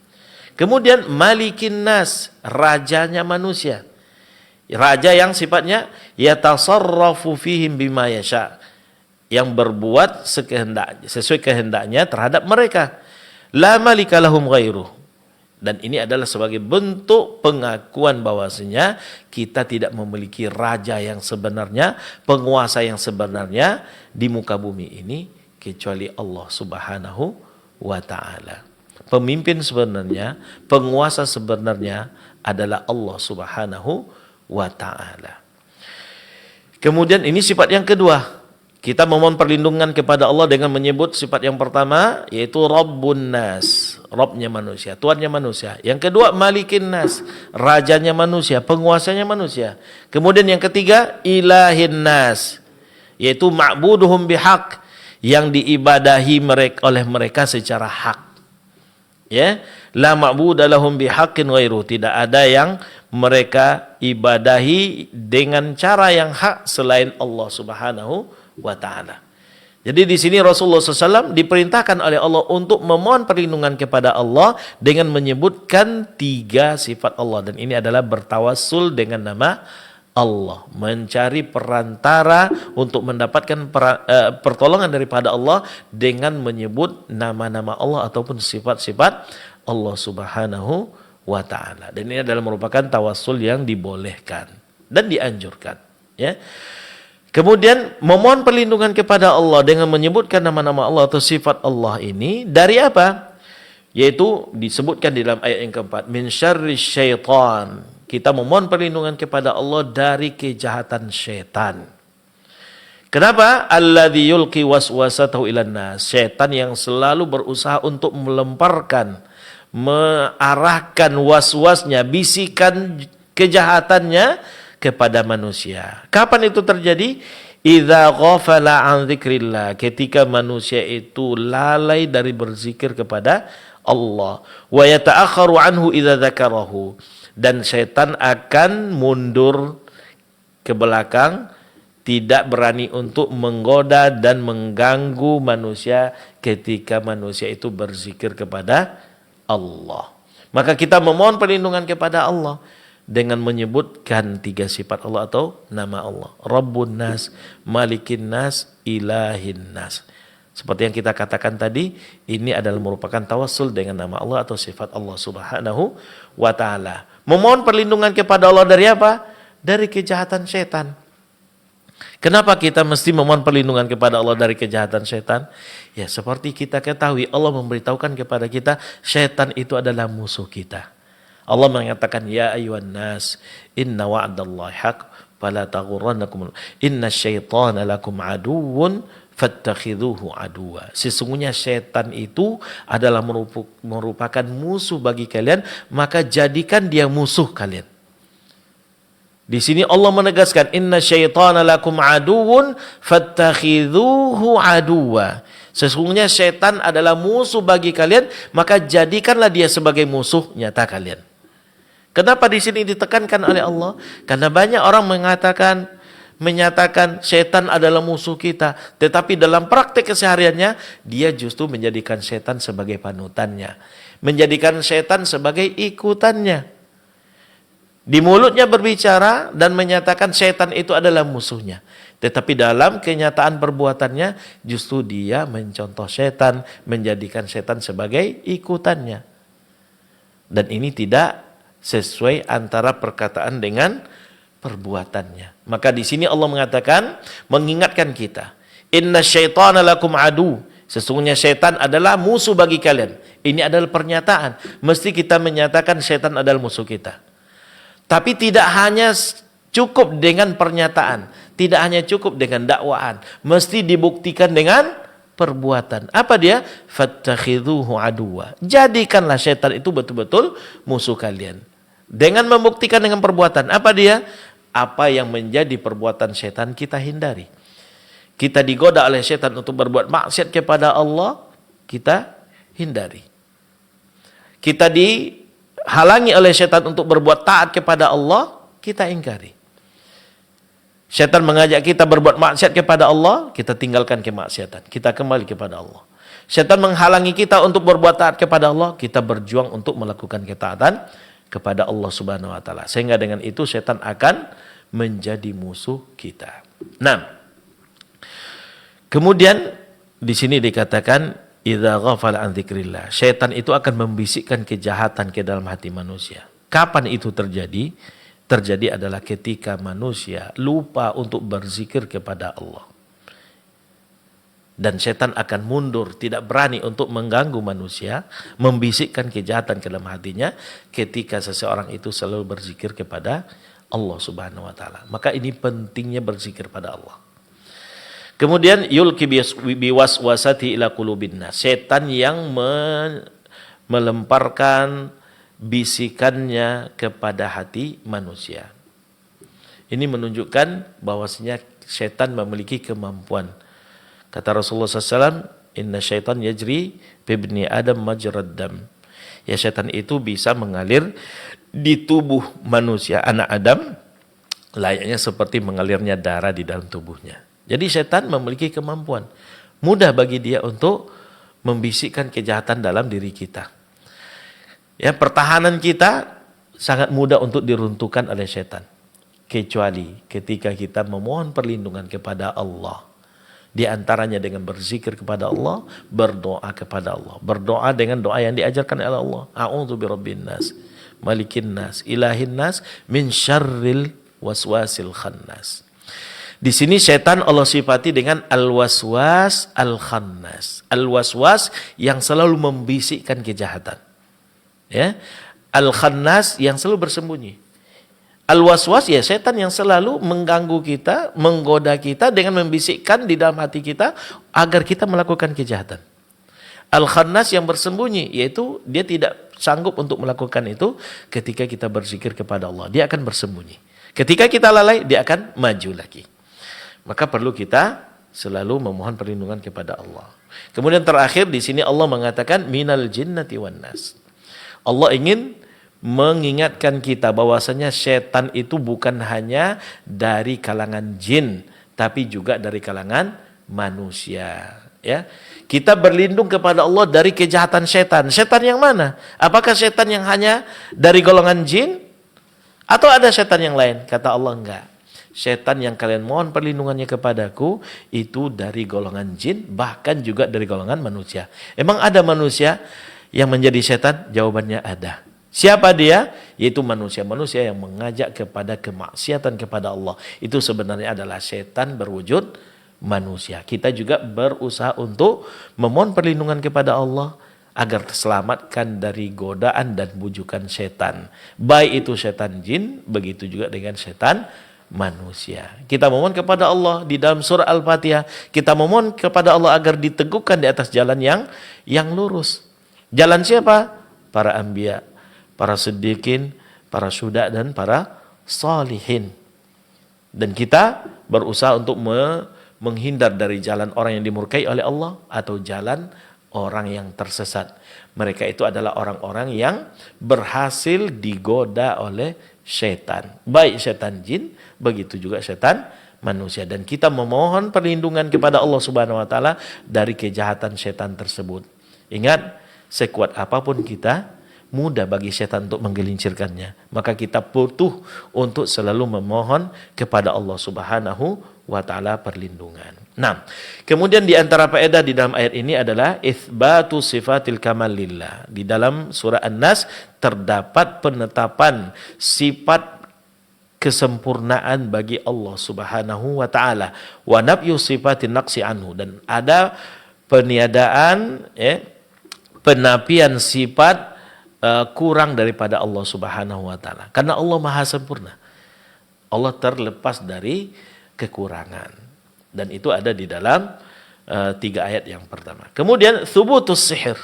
Kemudian Malikin nas, rajanya manusia. Raja yang sifatnya yatasarrafu fihim bima yasha, yang berbuat sesuai kehendaknya terhadap mereka. La malika lahum ghairuh. Dan ini adalah sebagai bentuk pengakuan bahwasanya kita tidak memiliki raja yang sebenarnya, penguasa yang sebenarnya di muka bumi ini kecuali Allah Subhanahu wa taala. Pemimpin sebenarnya, penguasa sebenarnya adalah Allah Subhanahu wa taala. Kemudian ini sifat yang kedua. Kita memohon perlindungan kepada Allah dengan menyebut sifat yang pertama, yaitu Rabbun Nas, Rabbnya manusia, Tuhannya manusia. Yang kedua, Malikin Nas, rajanya manusia, penguasanya manusia. Kemudian yang ketiga, Ilahin Nas, yaitu ma'buduhum bihaq, yang diibadahi oleh mereka secara hak. Ya, la ma'buda lahum bihaqqin ghairu, tidak ada yang mereka ibadahi dengan cara yang hak selain Allah Subhanahu wa ta'ala. Jadi di sini Rasulullah SAW diperintahkan oleh Allah untuk memohon perlindungan kepada Allah dengan menyebutkan 3 sifat Allah. Dan ini adalah bertawassul dengan nama Allah, mencari perantara untuk mendapatkan pertolongan daripada Allah dengan menyebut nama-nama Allah ataupun sifat-sifat Allah Subhanahu wa ta'ala. Dan ini adalah merupakan tawassul yang dibolehkan dan dianjurkan, ya. Kemudian memohon perlindungan kepada Allah dengan menyebutkan nama-nama Allah atau sifat Allah ini dari apa? Yaitu disebutkan di dalam ayat yang keempat, min syarris syaitan. Kita memohon perlindungan kepada Allah dari kejahatan syaitan. Kenapa? Alladzi yulqi waswasatahu ilan nas. Syaitan yang selalu berusaha untuk melemparkan, mengarahkan waswasnya, bisikan kejahatannya kepada manusia. Kapan itu terjadi? Idza ghafala an dzikrillah, ketika manusia itu lalai dari berzikir kepada Allah. Wa yata'akharu anhu idza dzakarahu, dan setan akan mundur ke belakang, tidak berani untuk menggoda dan mengganggu manusia ketika manusia itu berzikir kepada Allah. Maka kita memohon perlindungan kepada Allah dengan menyebutkan 3 sifat Allah atau nama Allah. Rabbun Nas, Malikin Nas, Ilahin Nas. Seperti yang kita katakan tadi, ini adalah merupakan tawassul dengan nama Allah atau sifat Allah Subhanahu wa ta'ala. Memohon perlindungan kepada Allah dari apa? Dari kejahatan setan. Kenapa kita mesti memohon perlindungan kepada Allah dari kejahatan setan? Ya, seperti kita ketahui, Allah memberitahukan kepada kita, setan itu adalah musuh kita. Allah mengatakan, ya ayuhan nas, inna wa'dallahi haq, fala taghurrannakum, inna syaitana lakum aduwwun, fattakhidhuhu aduwa. Sesungguhnya setan itu adalah merupakan musuh bagi kalian, maka jadikan dia musuh kalian. Di sini Allah menegaskan, inna syaitana lakum aduwwun, fattakhidhuhu aduwa. Sesungguhnya setan adalah musuh bagi kalian, maka jadikanlah dia sebagai musuh nyata kalian. Kenapa di sini ditekankan oleh Allah? Karena banyak orang menyatakan setan adalah musuh kita, tetapi dalam praktek kesehariannya dia justru menjadikan setan sebagai panutannya, menjadikan setan sebagai ikutannya. Di mulutnya berbicara dan menyatakan setan itu adalah musuhnya, tetapi dalam kenyataan perbuatannya justru dia mencontoh setan, menjadikan setan sebagai ikutannya. Dan ini tidak sesuai antara perkataan dengan perbuatannya. Maka di sini Allah mengatakan, mengingatkan kita, inna syaitana lakum adu, sesungguhnya syaitan adalah musuh bagi kalian. Ini adalah pernyataan. Mesti kita menyatakan setan adalah musuh kita. Tapi tidak hanya cukup dengan pernyataan. Tidak hanya cukup dengan dakwaan. Mesti dibuktikan dengan perbuatan. Apa dia? Fattakhidhuhu aduwa. Jadikanlah setan itu betul-betul musuh kalian. Dengan membuktikan dengan perbuatan. Apa dia? Apa yang menjadi perbuatan setan kita hindari. Kita digoda oleh setan untuk berbuat maksiat kepada Allah, kita hindari. Kita dihalangi oleh setan untuk berbuat taat kepada Allah, kita ingkari. Setan mengajak kita berbuat maksiat kepada Allah, kita tinggalkan kemaksiatan. Kita kembali kepada Allah. Setan menghalangi kita untuk berbuat taat kepada Allah, kita berjuang untuk melakukan ketaatan kepada Allah Subhanahu wa taala. Sehingga dengan itu setan akan menjadi musuh kita. Nah, kemudian di sini dikatakan idza ghafala an dzikrillah. Setan itu akan membisikkan kejahatan ke dalam hati manusia. Kapan itu terjadi? Terjadi adalah ketika manusia lupa untuk berzikir kepada Allah. Dan setan akan mundur, tidak berani untuk mengganggu manusia, membisikkan kejahatan ke dalam hatinya ketika seseorang itu selalu berzikir kepada Allah Subhanahu wa taala. Maka ini pentingnya berzikir pada Allah. Kemudian yulki biwaswasati ila qulubin nas. Setan yang melemparkan bisikannya kepada hati manusia. Ini menunjukkan bahwasanya setan memiliki kemampuan. Kata Rasulullah SAW, inna syaitan yajri bibni adam majrad dam. Ya, syaitan itu bisa mengalir di tubuh manusia, anak Adam, layaknya seperti mengalirnya darah di dalam tubuhnya. Jadi syaitan memiliki kemampuan. Mudah bagi dia untuk membisikkan kejahatan dalam diri kita. Ya, pertahanan kita sangat mudah untuk diruntuhkan oleh syaitan. Kecuali ketika kita memohon perlindungan kepada Allah. Di antaranya dengan berzikir kepada Allah, berdoa kepada Allah. Berdoa dengan doa yang diajarkan oleh Allah. A'udzu birabbin nas, malikin nas, ilahin nas, min syarril waswasil khannas. Di sini setan Allah sifati dengan al-waswas al-khannas. Al-waswas yang selalu membisikkan kejahatan. Ya. Al-khannas yang selalu bersembunyi. Al-waswas ya setan yang selalu mengganggu kita, menggoda kita dengan membisikkan di dalam hati kita agar kita melakukan kejahatan. Al-khannas yang bersembunyi, yaitu dia tidak sanggup untuk melakukan itu ketika kita berzikir kepada Allah. Dia akan bersembunyi. Ketika kita lalai, dia akan maju lagi. Maka perlu kita selalu memohon perlindungan kepada Allah. Kemudian terakhir di sini Allah mengatakan minal jinnati wan nas. Allah ingin mengingatkan kita bahwasanya setan itu bukan hanya dari kalangan jin, tapi juga dari kalangan manusia. Ya, kita berlindung kepada Allah dari kejahatan setan. Setan yang mana? Apakah setan yang hanya dari golongan jin, atau ada setan yang lain? Kata Allah enggak. Setan yang kalian mohon perlindungannya kepadaku itu dari golongan jin, bahkan juga dari golongan manusia. Emang ada manusia yang menjadi setan? Jawabannya ada. Siapa dia? Yaitu manusia-manusia yang mengajak kepada kemaksiatan kepada Allah. Itu sebenarnya adalah setan berwujud manusia. Kita juga berusaha untuk memohon perlindungan kepada Allah agar terselamatkan dari godaan dan bujukan setan. Baik itu setan jin, begitu juga dengan setan manusia. Kita memohon kepada Allah di dalam surah Al-Fatihah. Kita memohon kepada Allah agar diteguhkan di atas jalan yang lurus. Jalan siapa? Para anbiya, para siddiqin, para syuhada dan para salihin. Dan kita berusaha untuk menghindar dari jalan orang yang dimurkai oleh Allah atau jalan orang yang tersesat. Mereka itu adalah orang-orang yang berhasil digoda oleh setan. Baik setan jin, begitu juga setan manusia. Dan kita memohon perlindungan kepada Allah Subhanahu wa taala dari kejahatan setan tersebut. Ingat, sekuat apapun kita, mudah bagi setan untuk menggelincirkannya. Maka kita butuh untuk selalu memohon kepada Allah Subhanahu wa taala perlindungan. Nah, kemudian di antara faedah di dalam ayat ini adalah itsbatu sifatil kamal lillah. Di dalam surah An-Nas terdapat penetapan sifat kesempurnaan bagi Allah Subhanahu wa taala. Wa nafyu sifatin naqsi anhu, dan ada peniadaan penafian sifat kurang daripada Allah Subhanahu wa taala. Karena Allah Maha sempurna. Allah terlepas dari kekurangan. Dan itu ada di dalam 3 ayat yang pertama. Kemudian thubutus sihir.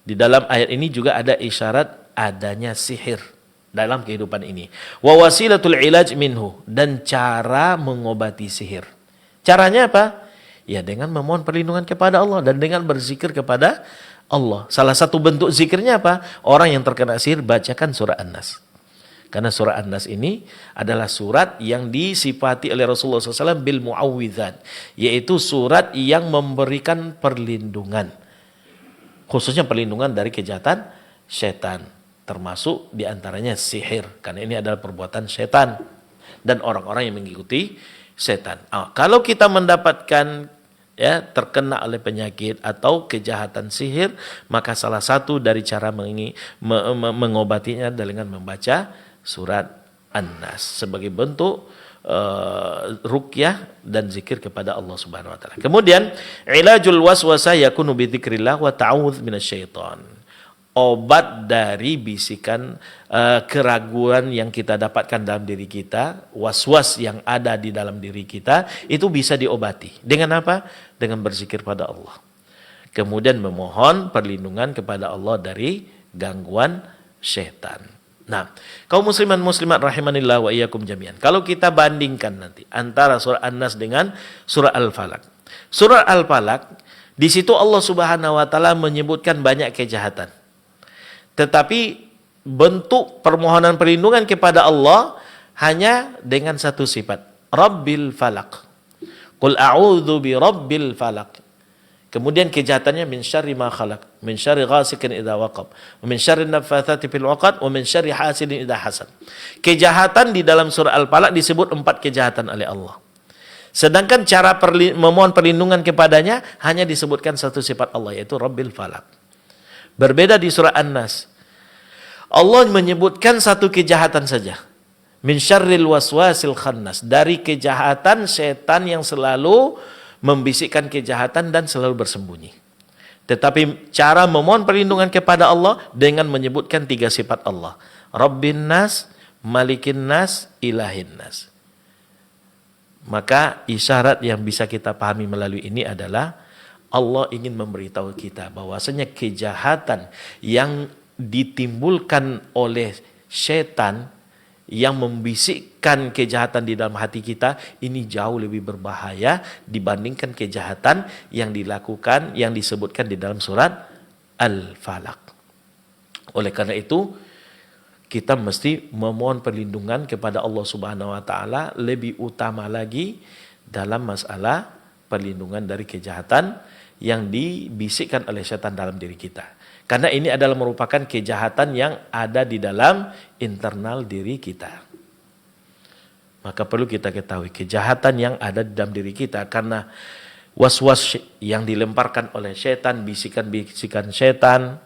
Di dalam ayat ini juga ada isyarat adanya sihir dalam kehidupan ini. Wa wasilatul ilaj minhu, dan cara mengobati sihir. Caranya apa? Ya dengan memohon perlindungan kepada Allah dan dengan berzikir kepada Allah. Salah satu bentuk zikirnya apa? Orang yang terkena sihir bacakan surah An-Nas. Karena surah An-Nas ini adalah surat yang disifati oleh Rasulullah SAW bil mu'awwidzat, yaitu surat yang memberikan perlindungan, khususnya perlindungan dari kejahatan setan, termasuk diantaranya sihir, karena ini adalah perbuatan setan dan orang-orang yang mengikuti setan. Kalau kita mendapatkan terkena oleh penyakit atau kejahatan sihir, maka salah satu dari cara mengobatinya adalah dengan membaca surat An-Nas sebagai bentuk ruqyah dan zikir kepada Allah Subhanahu wa taala. Kemudian ilajul waswasah yakunu bi dzikrillah wa ta'awudz minasyaiton. Obat dari bisikan keraguan yang kita dapatkan dalam diri kita, waswas yang ada di dalam diri kita, itu bisa diobati. Dengan apa? Dengan berzikir pada Allah. Kemudian memohon perlindungan kepada Allah dari gangguan syaitan. Nah, kaum musliman muslimat rahimanillah wa iyyakum jami'an. Kalau kita bandingkan nanti antara surah An-Nas dengan surah Al-Falaq. Surah Al-Falaq, di situ Allah Subhanahu wa taala menyebutkan banyak kejahatan. Tetapi bentuk permohonan perlindungan kepada Allah hanya dengan satu sifat, Rabbil Falaq. Qul a'udzu bi Rabbil Falaq. Kemudian kejahatannya min syarri ma khalaq, min syarri ghasikin idza waqab, wa min syarri naffatsati fil 'uqad, wa min syarri hasidin idza hasad. Kejahatan di dalam surah Al-Falaq disebut 4 kejahatan oleh Allah. Sedangkan cara memohon perlindungan kepadanya hanya disebutkan satu sifat Allah, yaitu Rabbil Falaq. Berbeda di surah An-Nas. Allah menyebutkan satu kejahatan saja. Min syarril waswasil khannas, dari kejahatan setan yang selalu membisikkan kejahatan dan selalu bersembunyi. Tetapi cara memohon perlindungan kepada Allah dengan menyebutkan 3 sifat Allah. Rabbin nas, malikin nas, ilahin nas. Maka isyarat yang bisa kita pahami melalui ini adalah Allah ingin memberitahu kita bahwasanya kejahatan yang ditimbulkan oleh setan yang membisikkan kejahatan di dalam hati kita ini jauh lebih berbahaya dibandingkan kejahatan yang dilakukan, yang disebutkan di dalam surat Al-Falaq. Oleh karena itu kita mesti memohon perlindungan kepada Allah Subhanahu wa taala, lebih utama lagi dalam masalah perlindungan dari kejahatan yang dibisikkan oleh setan dalam diri kita. Karena ini adalah merupakan kejahatan yang ada di dalam internal diri kita. Maka perlu kita ketahui kejahatan yang ada di dalam diri kita, karena was-was yang dilemparkan oleh setan, bisikan-bisikan setan,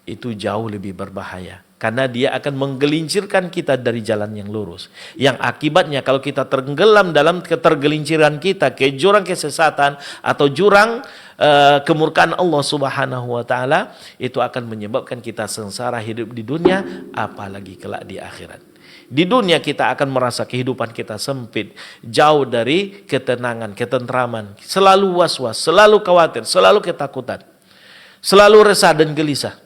itu jauh lebih berbahaya. Karena dia akan menggelincirkan kita dari jalan yang lurus. Yang akibatnya kalau kita tenggelam dalam ketergelinciran kita ke jurang kesesatan atau jurang kemurkaan Allah Subhanahu wa taala, itu akan menyebabkan kita sengsara hidup di dunia, apalagi kelak di akhirat. Di dunia kita akan merasa kehidupan kita sempit, jauh dari ketenangan, ketentraman, selalu was-was, selalu khawatir, selalu ketakutan, selalu resah dan gelisah.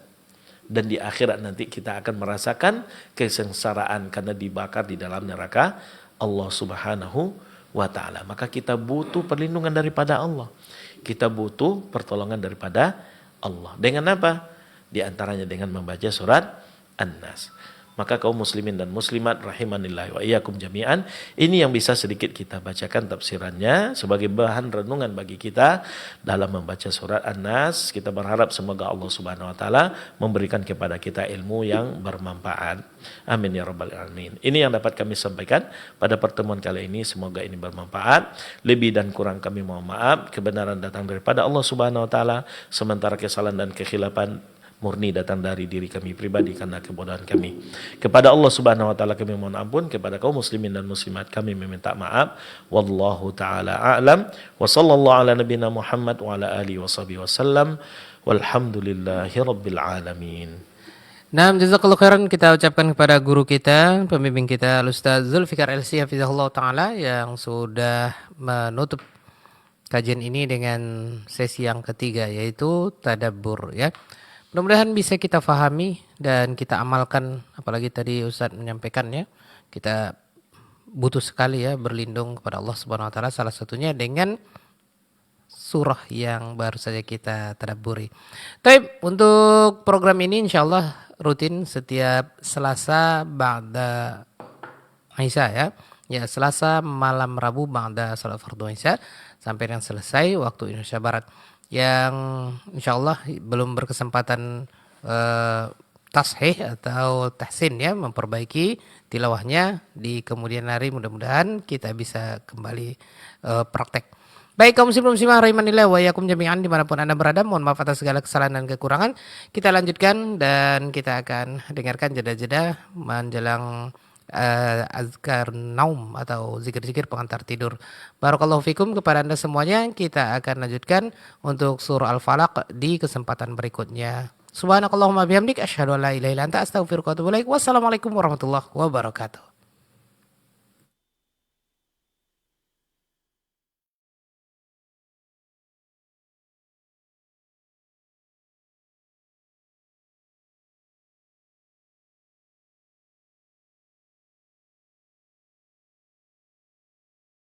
Dan di akhirat nanti kita akan merasakan kesengsaraan karena dibakar di dalam neraka Allah Subhanahu wa taala. Maka kita butuh perlindungan daripada Allah. Kita butuh pertolongan daripada Allah. Dengan apa? Di antaranya dengan membaca surat An-Nas. Maka kaum muslimin dan muslimat rahimanillah wa iyyakum jami'an, ini yang bisa sedikit kita bacakan tafsirannya sebagai bahan renungan bagi kita dalam membaca surat An-Nas. Kita berharap semoga Allah Subhanahu wa taala memberikan kepada kita ilmu yang bermanfaat. Amin ya rabbal alamin. Ini yang dapat kami sampaikan pada pertemuan kali ini, semoga ini bermanfaat. Lebih dan kurang kami mohon maaf. Kebenaran datang daripada Allah Subhanahu wa taala, sementara kesalahan dan kekhilafan murni datang dari diri kami pribadi karena kebodohan kami. Kepada Allah Subhanahu wa taala kami mohon ampun, kepada kaum muslimin dan muslimat kami meminta maaf. Wallahu taala a'lam. Wa sallallahu ala nabiyyina Muhammad wa ala alihi washabihi wasallam. Walhamdulillahi rabbil alamin. Nah, jazakallahu khairan kita ucapkan kepada guru kita, pembimbing kita Ustaz Zulfikar LC hafizahullah taala yang sudah menutup kajian ini dengan sesi yang ketiga yaitu tadabbur ya. Mudah-mudahan bisa kita fahami dan kita amalkan, apalagi tadi Ustaz menyampaikan ya. Kita butuh sekali ya berlindung kepada Allah Subhanahu wa taala, salah satunya dengan surah yang baru saja kita tadabburi. Baik, untuk program ini insyaallah rutin setiap Selasa ba'da Isya ya. Ya, Selasa malam Rabu ba'da salat fardhu Isya sampai yang selesai waktu Indonesia Barat. Yang insyaallah belum berkesempatan tashih atau tahsin ya, memperbaiki tilawahnya di kemudian hari, mudah-mudahan kita bisa kembali praktek. Baik kaum muslimin muslimah rahimanillah wa iyyakum jami'an dimanapun Anda berada, mohon maaf atas segala kesalahan dan kekurangan. Kita lanjutkan dan kita akan dengarkan jeda-jeda menjelang azkar naum atau zikir-zikir pengantar tidur. Barakallahu fikum kepada Anda semuanya. Kita akan lanjutkan untuk surah Al-Falaq di kesempatan berikutnya. Subhanakallahumma bihamdik asyhadu an la ilaha illa anta astaghfiruka wa atubu ilaik. Wassalamualaikum warahmatullahi wabarakatuh.